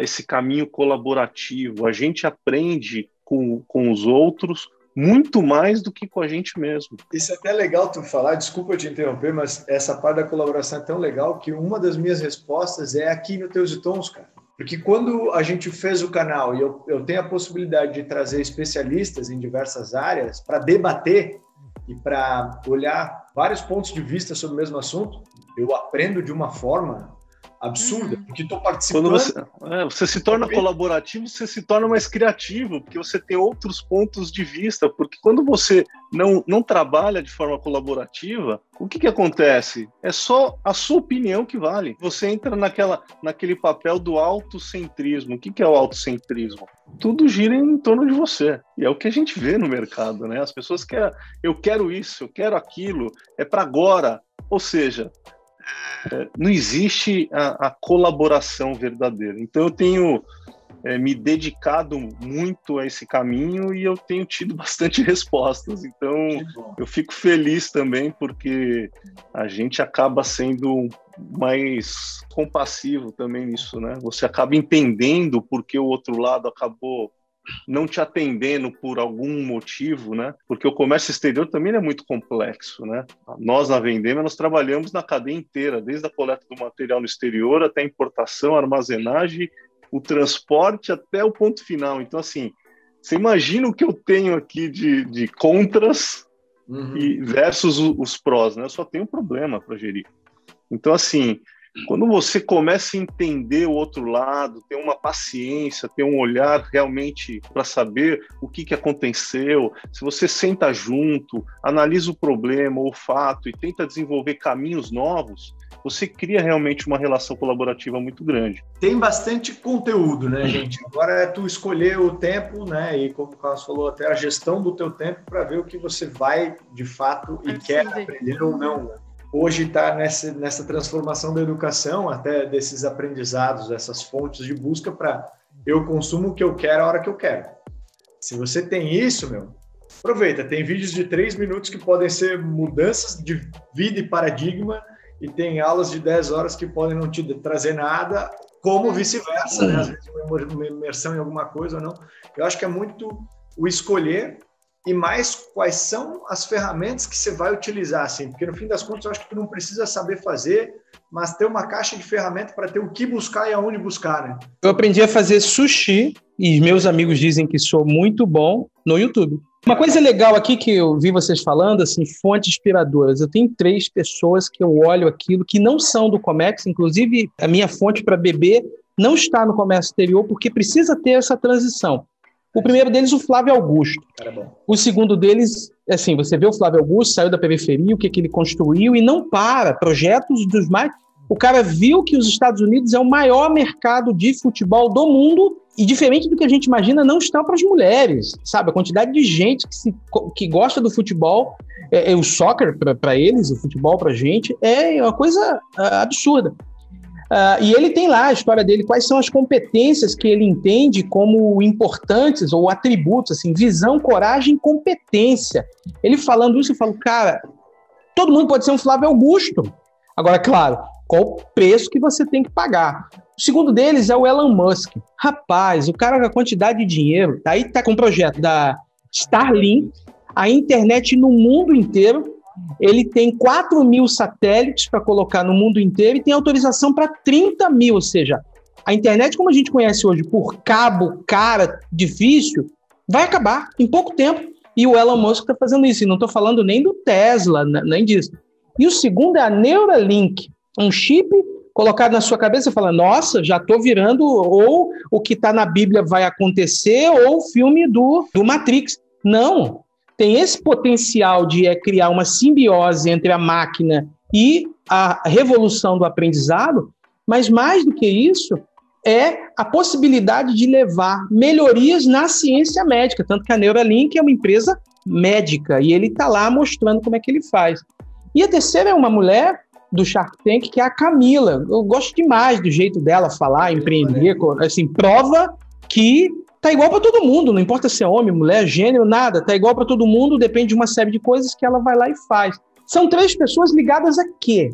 esse caminho colaborativo. A gente aprende com os outros muito mais do que com a gente mesmo. Isso é até legal tu falar, desculpa te interromper, mas essa parte da colaboração é tão legal que uma das minhas respostas é aqui no Teus e Tons, cara. Porque quando a gente fez o canal e eu tenho a possibilidade de trazer especialistas em diversas áreas para debater e para olhar vários pontos de vista sobre o mesmo assunto, eu aprendo de uma forma absurda, porque estou participando. Quando você se torna colaborativo, você se torna mais criativo, porque você tem outros pontos de vista, porque quando você não trabalha de forma colaborativa, o que acontece? É só a sua opinião que vale. Você entra naquele papel do autocentrismo. O que é o autocentrismo? Tudo gira em torno de você. E é o que a gente vê no mercado, né? As pessoas querem, eu quero isso, eu quero aquilo, é para agora. Ou seja, não existe a colaboração verdadeira. Então eu tenho me dedicado muito a esse caminho e eu tenho tido bastante respostas. Então eu fico feliz também porque a gente acaba sendo mais compassivo também nisso, né? Você acaba entendendo por que o outro lado acabou não te atendendo por algum motivo, né? Porque o comércio exterior também é muito complexo, né? Nós, na Vendema, nós trabalhamos na cadeia inteira, desde a coleta do material no exterior até a importação, a armazenagem, o transporte até o ponto final. Então, assim, você imagina o que eu tenho aqui de contras versus os prós, né? Eu só tenho um problema para gerir. Então, assim, quando você começa a entender o outro lado, ter uma paciência, ter um olhar realmente para saber o que aconteceu, se você senta junto, analisa o problema, o fato e tenta desenvolver caminhos novos, você cria realmente uma relação colaborativa muito grande. Tem bastante conteúdo, né, gente? Agora é tu escolher o tempo, né? E como o Carlos falou, até a gestão do teu tempo para ver o que você vai, de fato, e quer aprender ou não. Hoje está nessa transformação da educação, até desses aprendizados, dessas fontes de busca para eu consumo o que eu quero a hora que eu quero. Se você tem isso, aproveita. Tem vídeos de 3 minutos que podem ser mudanças de vida e paradigma e tem aulas de 10 horas que podem não te trazer nada, como vice-versa, né? Às vezes uma imersão em alguma coisa ou não. Eu acho que é muito o escolher e mais quais são as ferramentas que você vai utilizar, assim, porque no fim das contas eu acho que tu não precisa saber fazer, mas ter uma caixa de ferramentas para ter o que buscar e aonde buscar, né? Eu aprendi a fazer sushi e meus amigos dizem que sou muito bom no YouTube. Uma coisa legal aqui que eu vi vocês falando, assim, fontes inspiradoras. Eu tenho 3 pessoas que eu olho aquilo que não são do Comex, inclusive a minha fonte para beber não está no comércio exterior porque precisa ter essa transição. O primeiro deles, o Flávio Augusto. O segundo deles, assim, você vê o Flávio Augusto, saiu da periferia, o que ele construiu, e não para. Projetos dos mais... O cara viu que os Estados Unidos é o maior mercado de futebol do mundo, e diferente do que a gente imagina, não está para as mulheres, sabe? A quantidade de gente que gosta do futebol, o soccer para eles, o futebol para a gente, é uma coisa absurda. E ele tem lá a história dele, quais são as competências que ele entende como importantes ou atributos, assim, visão, coragem e competência. Ele falando isso, eu falo, cara, todo mundo pode ser um Flávio Augusto. Agora, claro, qual o preço que você tem que pagar? O segundo deles é o Elon Musk. Rapaz, o cara com a quantidade de dinheiro, aí tá com o projeto da Starlink, a internet no mundo inteiro. Ele tem 4.000 satélites para colocar no mundo inteiro e tem autorização para 30.000, ou seja, a internet como a gente conhece hoje por cabo, cara, difícil, vai acabar em pouco tempo. E o Elon Musk está fazendo isso, e não estou falando nem do Tesla, nem disso. E o segundo é a Neuralink, um chip colocado na sua cabeça e fala, nossa, já estou virando, ou o que está na Bíblia vai acontecer, ou o filme do Matrix. Não, tem esse potencial de criar uma simbiose entre a máquina e a revolução do aprendizado, mas mais do que isso, é a possibilidade de levar melhorias na ciência médica, tanto que a Neuralink é uma empresa médica, e ele está lá mostrando como é que ele faz. E a terceira é uma mulher do Shark Tank, que é a Camila. Eu gosto demais do jeito dela falar, empreender, assim, prova que tá igual para todo mundo, não importa se é homem, mulher, gênero, nada, tá igual para todo mundo, depende de uma série de coisas que ela vai lá e faz. São 3 pessoas ligadas a quê?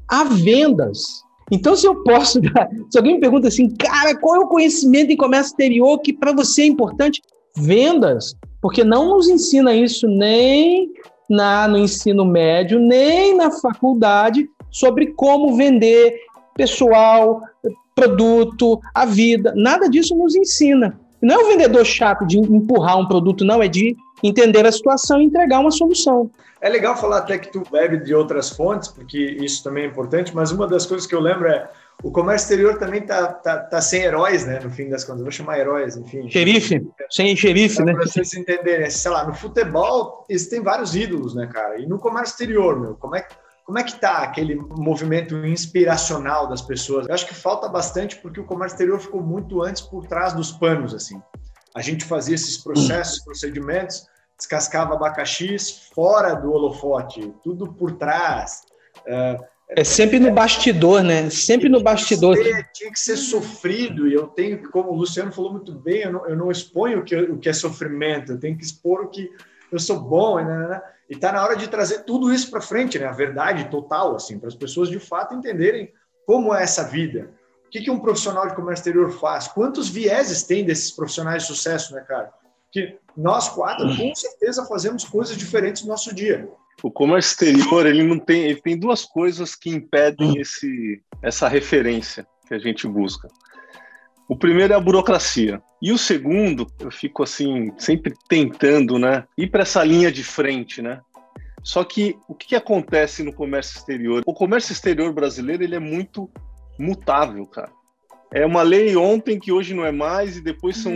A vendas. Então, se alguém me pergunta assim, cara, qual é o conhecimento em comércio exterior que para você é importante? Vendas. porque não nos ensina isso nem no ensino médio, nem na faculdade, sobre como vender pessoal, produto, a vida. Nada disso nos ensina. Não é o vendedor chato de empurrar um produto, não, é de entender a situação e entregar uma solução. É legal falar até que tu bebe de outras fontes, porque isso também é importante, mas uma das coisas que eu lembro é o comércio exterior também tá sem heróis, né? No fim das contas, eu vou chamar heróis, enfim. Xerife, sem xerife, né? Para vocês entenderem, sei lá, no futebol existem vários ídolos, né, cara? E no comércio exterior, meu, como é que tá aquele movimento inspiracional das pessoas? Eu acho que falta bastante porque o comércio exterior ficou muito antes por trás dos panos, assim. A gente fazia esses processos, procedimentos, descascava abacaxis fora do holofote, tudo por trás. É sempre no bastidor, né? Sempre no bastidor. Tinha que ser sofrido, e eu tenho, como o Luciano falou muito bem, eu não exponho o que é sofrimento, eu tenho que expor o que eu sou bom, né? E tá na hora de trazer tudo isso para frente, né? A verdade total, assim, para as pessoas de fato entenderem como é essa vida. O que um profissional de comércio exterior faz? Quantos vieses tem desses profissionais de sucesso, né, cara? Que nós quatro, com certeza, fazemos coisas diferentes no nosso dia. O comércio exterior, ele tem duas coisas que impedem essa referência que a gente busca. O primeiro é a burocracia. E o segundo, eu fico assim, sempre tentando, né, ir para essa linha de frente, né? Só que o que acontece no comércio exterior? O comércio exterior brasileiro, ele é muito mutável, cara. É uma lei ontem que hoje não é mais, e depois são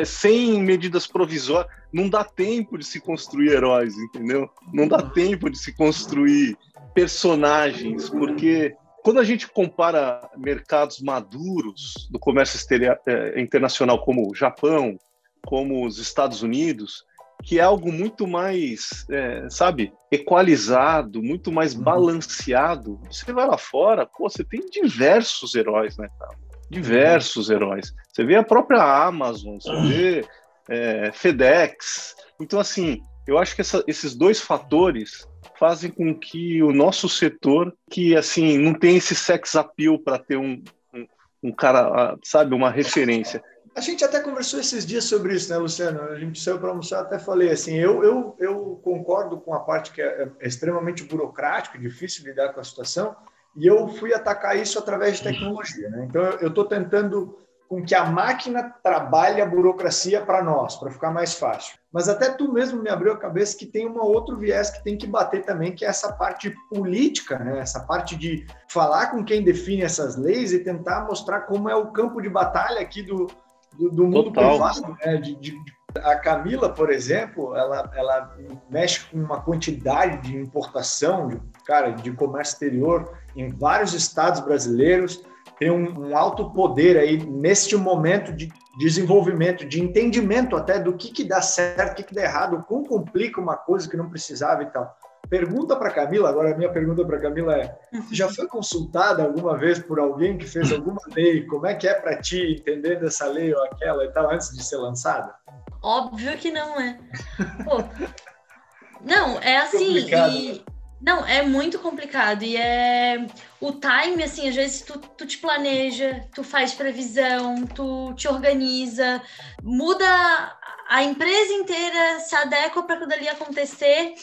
100 medidas provisórias. Não dá tempo de se construir heróis, entendeu? Não dá tempo de se construir personagens, porque quando a gente compara mercados maduros do comércio internacional, como o Japão, como os Estados Unidos, que é algo muito mais, equalizado, muito mais balanceado. Você vai lá fora, você tem diversos heróis, né, cara? Diversos heróis. Você vê a própria Amazon, você vê FedEx. Então, assim, eu acho que esses dois fatores fazem com que o nosso setor, que, assim, não tem esse sex appeal para ter um cara, sabe, uma referência. A gente até conversou esses dias sobre isso, né, Luciano? A gente saiu para almoçar, até falei assim, eu concordo com a parte que é extremamente burocrática, difícil lidar com a situação, e eu fui atacar isso através de tecnologia, né? Então, eu estou tentando com que a máquina trabalhe a burocracia para nós, para ficar mais fácil. Mas até tu mesmo me abriu a cabeça que tem um outro viés que tem que bater também, que é essa parte política, né? Essa parte de falar com quem define essas leis e tentar mostrar como é o campo de batalha aqui do mundo privado, né? A Camila, por exemplo, ela mexe com uma quantidade de importação, de comércio exterior em vários estados brasileiros, tem um alto poder aí neste momento de desenvolvimento, de entendimento até do que dá certo, o que dá errado, como complica uma coisa que não precisava e tal. Pergunta para Camila, agora a minha pergunta para Camila é, você já foi consultada alguma vez por alguém que fez alguma lei? Como é que é para ti entender dessa lei ou aquela e tal, antes de ser lançada? Óbvio que não é. Pô, não, é assim, não, é muito complicado, e o time, assim, às vezes tu te planeja, tu faz previsão, tu te organiza, muda, a empresa inteira se adequa para aquilo ali acontecer,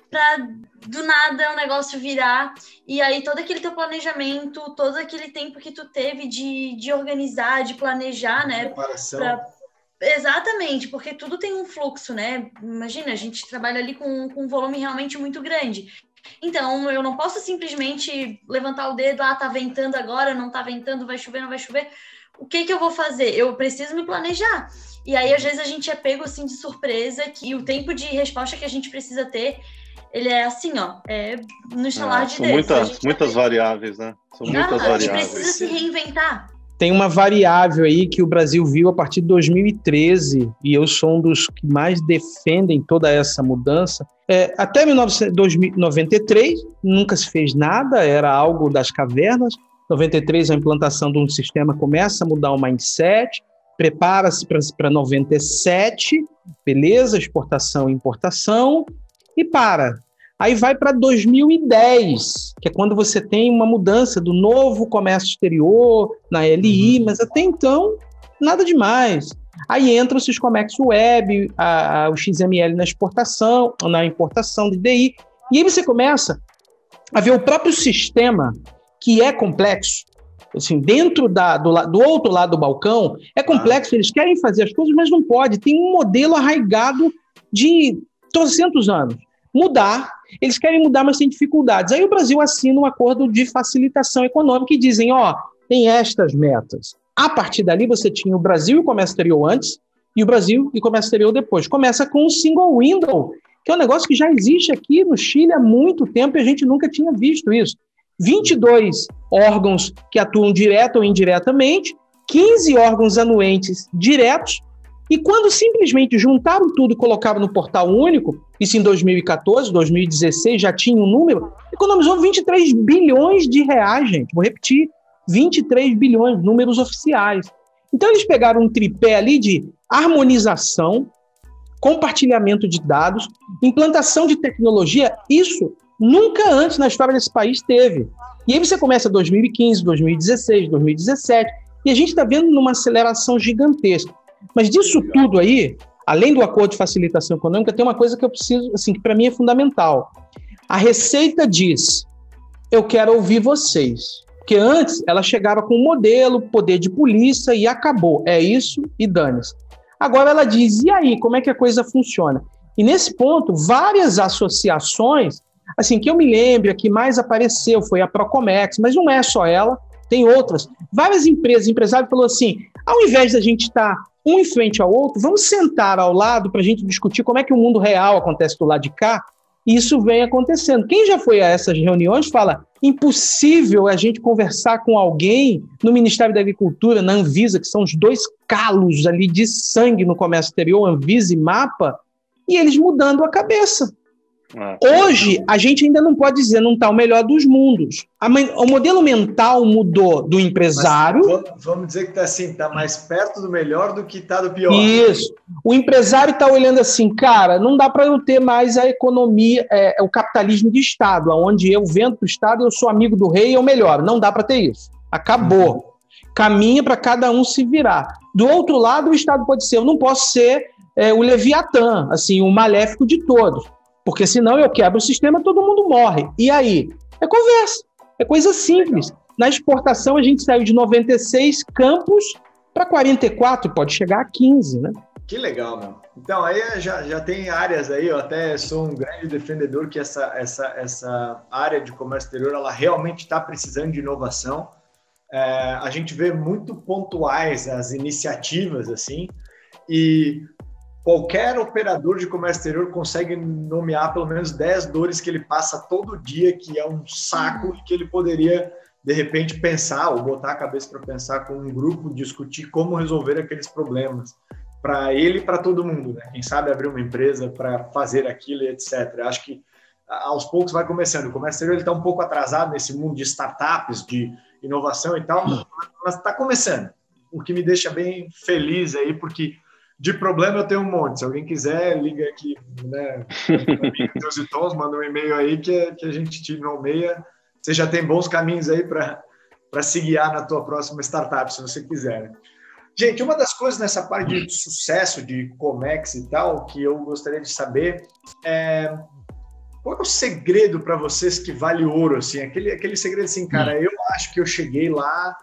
para do nada o negócio virar, e aí todo aquele teu planejamento, todo aquele tempo que tu teve de organizar, de planejar, né? Exatamente, porque tudo tem um fluxo, né? Imagina, a gente trabalha ali com um volume realmente muito grande. Então, eu não posso simplesmente levantar o dedo, tá ventando agora, não tá ventando, vai chover, não vai chover. O que eu vou fazer? Eu preciso me planejar. E aí, às vezes, a gente é pego, assim, de surpresa, que o tempo de resposta que a gente precisa ter, ele é assim, ó, no estalar de dedos. São muitas variáveis, né? São muitas variáveis. A gente precisa se reinventar. Tem uma variável aí que o Brasil viu a partir de 2013, e eu sou um dos que mais defendem toda essa mudança. Até 1993, nunca se fez nada, era algo das cavernas. 93, a implantação de um sistema começa a mudar o mindset, prepara-se para 97, beleza, exportação e importação, e para. Aí vai para 2010, que é quando você tem uma mudança do novo comércio exterior, na LI, mas até então, nada demais. Aí entram esses Comex Web, o XML na exportação, na importação de DI, e aí você começa a ver o próprio sistema, que é complexo, assim, dentro do outro lado do balcão, é complexo, eles querem fazer as coisas, mas não pode, tem um modelo arraigado de 300 anos. Eles querem mudar, mas tem dificuldades. Aí o Brasil assina um acordo de facilitação econômica e dizem, tem estas metas. A partir dali você tinha o Brasil e o comércio exterior antes, e o Brasil e o comércio exterior depois. Começa com o single window, que é um negócio que já existe aqui no Chile há muito tempo e a gente nunca tinha visto isso. 22 órgãos que atuam direto ou indiretamente, 15 órgãos anuentes diretos, e quando simplesmente juntaram tudo e colocaram no portal único, isso em 2014, 2016, já tinha um número, economizou 23 bilhões de reais, gente. Vou repetir, 23 bilhões, números oficiais. Então eles pegaram um tripé ali de harmonização, compartilhamento de dados, implantação de tecnologia, isso nunca antes na história desse país teve. E aí você começa 2015, 2016, 2017, e a gente está vendo numa aceleração gigantesca. Mas disso tudo aí, além do acordo de facilitação econômica, tem uma coisa que eu preciso, assim, que para mim é fundamental. A Receita diz, eu quero ouvir vocês. Porque antes ela chegava com um modelo, poder de polícia e acabou. É isso e dane-se. Agora ela diz, e aí, como é que a coisa funciona? E nesse ponto, várias associações, assim, que eu me lembro, a que mais apareceu foi a Procomex, mas não é só ela, tem outras. Várias empresários falaram assim, ao invés da gente estar um em frente ao outro, vamos sentar ao lado para a gente discutir como é que o mundo real acontece do lado de cá, e isso vem acontecendo. Quem já foi a essas reuniões fala, impossível a gente conversar com alguém no Ministério da Agricultura, na Anvisa, que são os dois calos ali de sangue no comércio exterior, Anvisa e MAPA, e eles mudando a cabeça. Hoje, a gente ainda não pode dizer, não está o melhor dos mundos. O modelo mental mudou do empresário... Mas vamos dizer que está assim, tá mais perto do melhor do que está do pior. Isso. O empresário está olhando assim, cara, não dá para eu ter mais a economia, o capitalismo de Estado, onde eu vendo para o Estado, eu sou amigo do rei, eu melhoro. Não dá para ter isso. Acabou. Caminha para cada um se virar. Do outro lado, o Estado pode ser, eu não posso ser o Leviatã, assim, o maléfico de todos. Porque senão eu quebro o sistema, todo mundo morre. E aí? É conversa, é coisa simples. Na exportação, a gente saiu de 96 campos para 44, pode chegar a 15, né? Que legal, meu. Então, aí já tem áreas aí, eu até sou um grande defendedor que essa área de comércio exterior, ela realmente está precisando de inovação. A gente vê muito pontuais as iniciativas, assim, e... qualquer operador de comércio exterior consegue nomear pelo menos 10 dores que ele passa todo dia, que é um saco, e que ele poderia, de repente, pensar ou botar a cabeça para pensar com um grupo, discutir como resolver aqueles problemas, para ele e para todo mundo, né? Quem sabe abrir uma empresa para fazer aquilo e etc. Acho que aos poucos vai começando. O comércio exterior está um pouco atrasado nesse mundo de startups, de inovação e tal, mas está começando. O que me deixa bem feliz aí, porque... de problema eu tenho um monte. Se alguém quiser, liga aqui, né? Teus e Tons, manda um e-mail aí que a gente te nomeia. Você já tem bons caminhos aí para se guiar na tua próxima startup, se você quiser. Gente, uma das coisas nessa parte de sucesso de Comex e tal, que eu gostaria de saber qual é o segredo para vocês que vale ouro, assim? Aquele segredo assim, cara, eu acho que eu cheguei lá.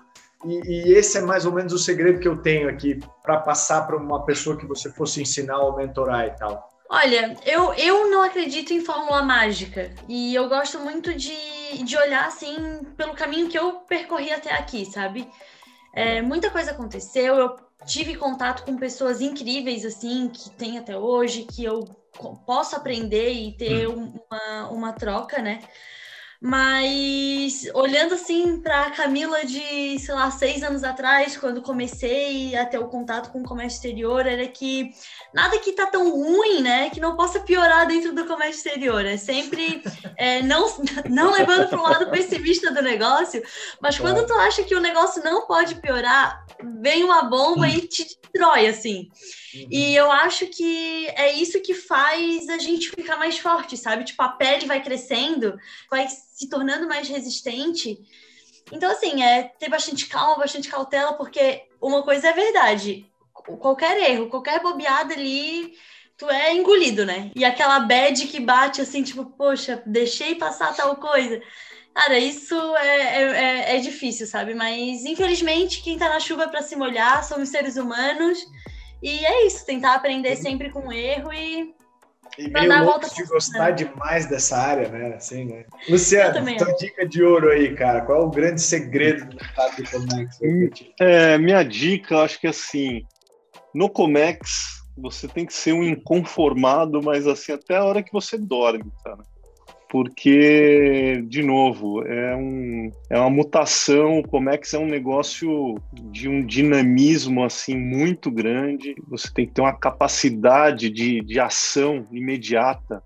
E esse é mais ou menos o segredo que eu tenho aqui para passar para uma pessoa que você fosse ensinar ou mentorar e tal. Olha, eu não acredito em fórmula mágica e eu gosto muito de olhar assim pelo caminho que eu percorri até aqui, sabe? Muita coisa aconteceu, eu tive contato com pessoas incríveis assim, que tem até hoje, que eu posso aprender e ter uma troca, né? Mas olhando assim para a Camila de, sei lá, 6 anos atrás, quando comecei a ter o contato com o comércio exterior, era que nada que tá tão ruim, né, que não possa piorar dentro do comércio exterior. É sempre não levando para um lado pessimista do negócio, mas quando tu acha que o negócio não pode piorar, vem uma bomba e te destrói, assim. E eu acho que é isso que faz a gente ficar mais forte, sabe? Tipo, a pele vai crescendo, vai se tornando mais resistente. Então, assim, ter bastante calma, bastante cautela, porque uma coisa é verdade. qualquer erro, qualquer bobeada ali, tu é engolido, né? E aquela bad que bate assim, tipo, poxa, deixei passar tal coisa. Cara, isso é difícil, sabe? Mas, infelizmente, quem tá na chuva é pra se molhar, somos seres humanos. E é isso, tentar aprender sempre com erro e meio dar a louco volta de gostar demais dessa área, né? Assim, né? Luciano, tua dica de ouro aí, cara. Qual é o grande segredo do mercado do Comex? Minha dica, eu acho que assim, no Comex, você tem que ser um inconformado, mas assim, até a hora que você dorme, cara. Porque, de novo, é uma mutação. O Comex é um negócio de um dinamismo assim, muito grande. Você tem que ter uma capacidade de ação imediata.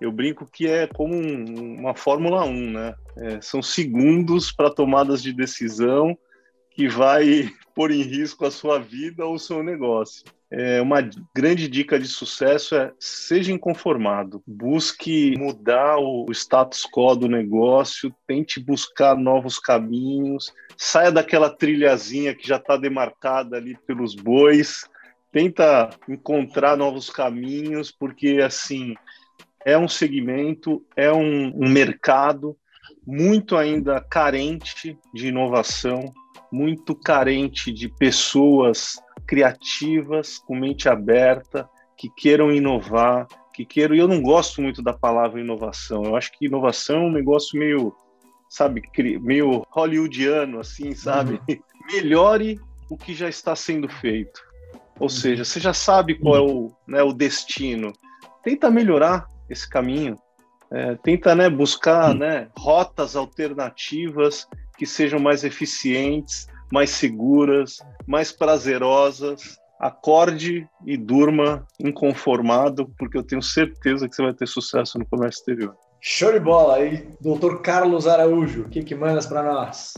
Eu brinco que é como uma Fórmula 1, né? São segundos para tomadas de decisão que vai pôr em risco a sua vida ou o seu negócio. Uma grande dica de sucesso é: seja inconformado, busque mudar o status quo do negócio, tente buscar novos caminhos, saia daquela trilhazinha que já está demarcada ali pelos bois, tenta encontrar novos caminhos, porque assim, é um segmento, é um mercado muito ainda carente de inovação, muito carente de pessoas criativas, com mente aberta, que queiram inovar, e eu não gosto muito da palavra inovação. Eu acho que inovação é um negócio meio, sabe, meio hollywoodiano, assim, sabe? Melhore o que já está sendo feito. Ou seja, você já sabe qual é o destino. Tenta melhorar esse caminho. Tenta, buscar, rotas alternativas que sejam mais eficientes, mais seguras, mais prazerosas. Acorde e durma inconformado, porque eu tenho certeza que você vai ter sucesso no comércio exterior. Show de bola! Aí, doutor Carlos Araújo, o que mandas para nós?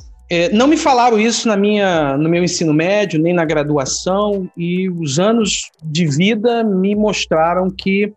Não me falaram isso no meu ensino médio, nem na graduação, e os anos de vida me mostraram que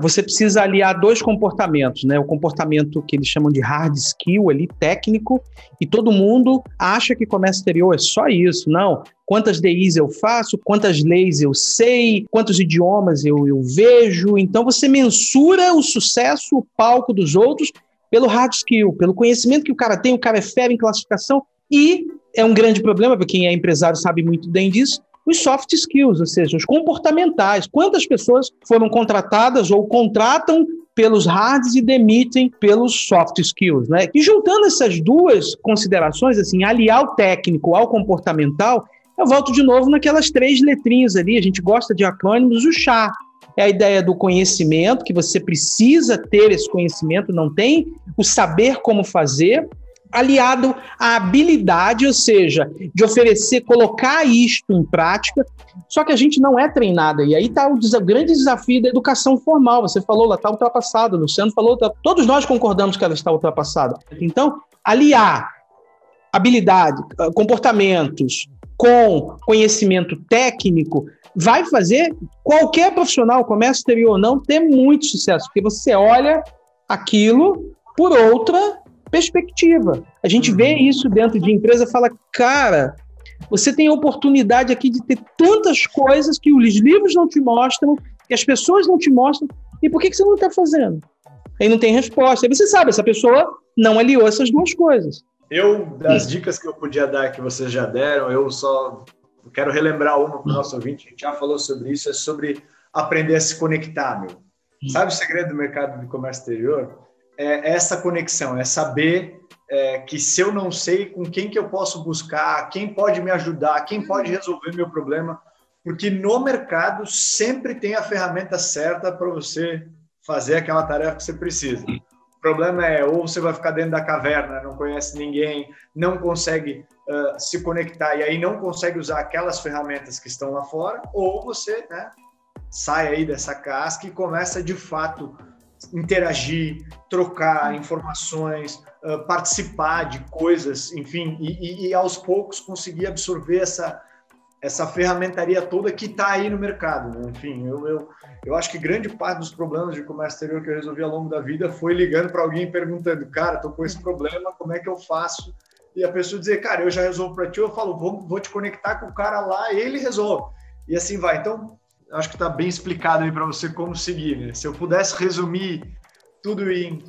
você precisa aliar dois comportamentos, né? O comportamento que eles chamam de hard skill, ali, técnico, e todo mundo acha que comércio exterior é só isso. Não, quantas DIs eu faço, quantas leis eu sei, quantos idiomas eu vejo. Então você mensura o sucesso, o palco dos outros pelo hard skill, pelo conhecimento que o cara tem, o cara é fera em classificação, e é um grande problema, porque quem é empresário sabe muito bem disso, os soft skills, ou seja, os comportamentais. Quantas pessoas foram contratadas ou contratam pelos hards e demitem pelos soft skills, né? E juntando essas duas considerações, assim, aliar o técnico ao comportamental, eu volto de novo naquelas 3 letrinhas ali, a gente gosta de acrônimos, o chá. É a ideia do conhecimento, que você precisa ter esse conhecimento, não tem o saber como fazer, aliado à habilidade, ou seja, de oferecer, colocar isto em prática, só que a gente não é treinado, e aí está o grande desafio da educação formal. Você falou, ela está ultrapassada, o Luciano falou, todos nós concordamos que ela está ultrapassada. Então, aliar habilidade, comportamentos com conhecimento técnico vai fazer qualquer profissional, comércio exterior ou não, ter muito sucesso, porque você olha aquilo por outra perspectiva. A gente vê isso dentro de empresa e fala, cara, você tem a oportunidade aqui de ter tantas coisas que os livros não te mostram, que as pessoas não te mostram, e por que você não está fazendo? Aí não tem resposta. Aí você sabe, essa pessoa não aliou essas duas coisas. Das dicas que eu podia dar, que vocês já deram, eu só quero relembrar uma para o nosso ouvinte, a gente já falou sobre isso, é sobre aprender a se conectar, meu. Sabe o segredo do mercado de comércio exterior? É essa conexão, é saber que se eu não sei com quem que eu posso buscar, quem pode me ajudar, quem pode resolver meu problema, porque no mercado sempre tem a ferramenta certa para você fazer aquela tarefa que você precisa. O problema é, ou você vai ficar dentro da caverna, não conhece ninguém, não consegue se conectar e aí não consegue usar aquelas ferramentas que estão lá fora, ou você sai aí dessa casca e começa de fato interagir, trocar informações, participar de coisas, enfim, e aos poucos conseguir absorver essa ferramentaria toda que está aí no mercado, né? Enfim, eu acho que grande parte dos problemas de comércio exterior que eu resolvi ao longo da vida foi ligando para alguém e perguntando, cara, estou com esse problema, como é que eu faço? e a pessoa dizer, cara, eu já resolvo para ti, eu falo, vou te conectar com o cara lá, ele resolve. E assim vai. Então, acho que está bem explicado aí para você como seguir, né? Se eu pudesse resumir tudo em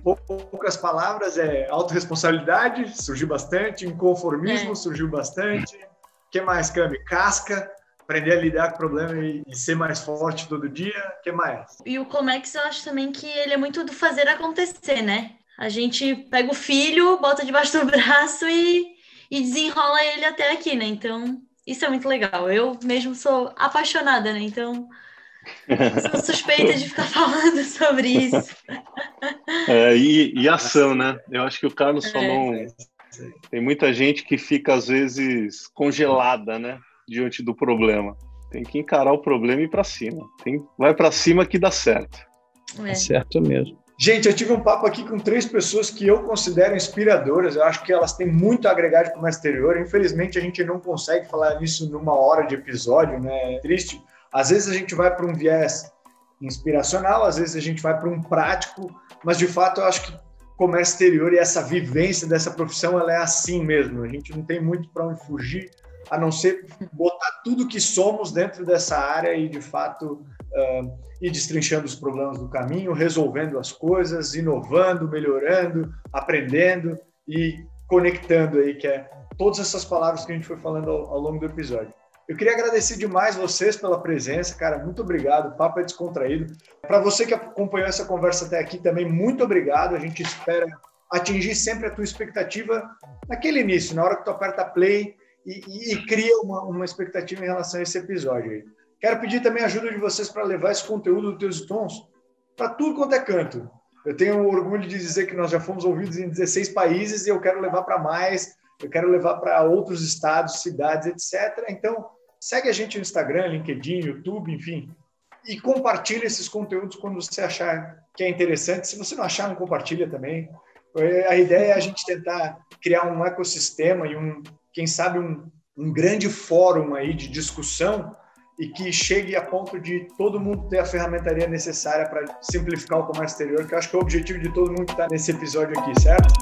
poucas palavras, autorresponsabilidade, surgiu bastante, inconformismo, surgiu bastante. O que mais, Cami? Casca, aprender a lidar com o problema e ser mais forte todo dia. O que mais? E o Comex, eu acho também que ele é muito do fazer acontecer, né? A gente pega o filho, bota debaixo do braço e desenrola ele até aqui, né? Então, isso é muito legal. Eu mesmo sou apaixonada, né? Então, sou suspeita de ficar falando sobre isso. E ação, né? Eu acho que o Carlos falou... Tem muita gente que fica, às vezes, congelada, né? Diante do problema. Tem que encarar o problema e ir para cima. Vai para cima que dá certo. É certo mesmo. Gente, eu tive um papo aqui com 3 pessoas que eu considero inspiradoras. Eu acho que elas têm muito a agregar de comércio exterior. Infelizmente, a gente não consegue falar nisso numa hora de episódio, né? É triste. Às vezes a gente vai para um viés inspiracional, às vezes a gente vai para um prático, mas de fato eu acho que comércio exterior e essa vivência dessa profissão, ela é assim mesmo. A gente não tem muito para onde fugir, a não ser botar tudo que somos dentro dessa área e, de fato, ir destrinchando os problemas do caminho, resolvendo as coisas, inovando, melhorando, aprendendo e conectando aí, que é todas essas palavras que a gente foi falando ao longo do episódio. Eu queria agradecer demais vocês pela presença, cara, muito obrigado, o papo é descontraído. Para você que acompanhou essa conversa até aqui também, muito obrigado, a gente espera atingir sempre a tua expectativa naquele início, na hora que tu aperta play e cria uma expectativa em relação a esse episódio aí. Quero pedir também a ajuda de vocês para levar esse conteúdo do Teus e Tons para tudo quanto é canto. Eu tenho orgulho de dizer que nós já fomos ouvidos em 16 países e eu quero levar para mais, eu quero levar para outros estados, cidades, etc. Então, segue a gente no Instagram, LinkedIn, YouTube, enfim, e compartilha esses conteúdos quando você achar que é interessante. Se você não achar, não compartilha também. A ideia é a gente tentar criar um ecossistema e quem sabe um grande fórum aí de discussão e que chegue a ponto de todo mundo ter a ferramentaria necessária para simplificar o comércio exterior, que eu acho que é o objetivo de todo mundo que está nesse episódio aqui, certo?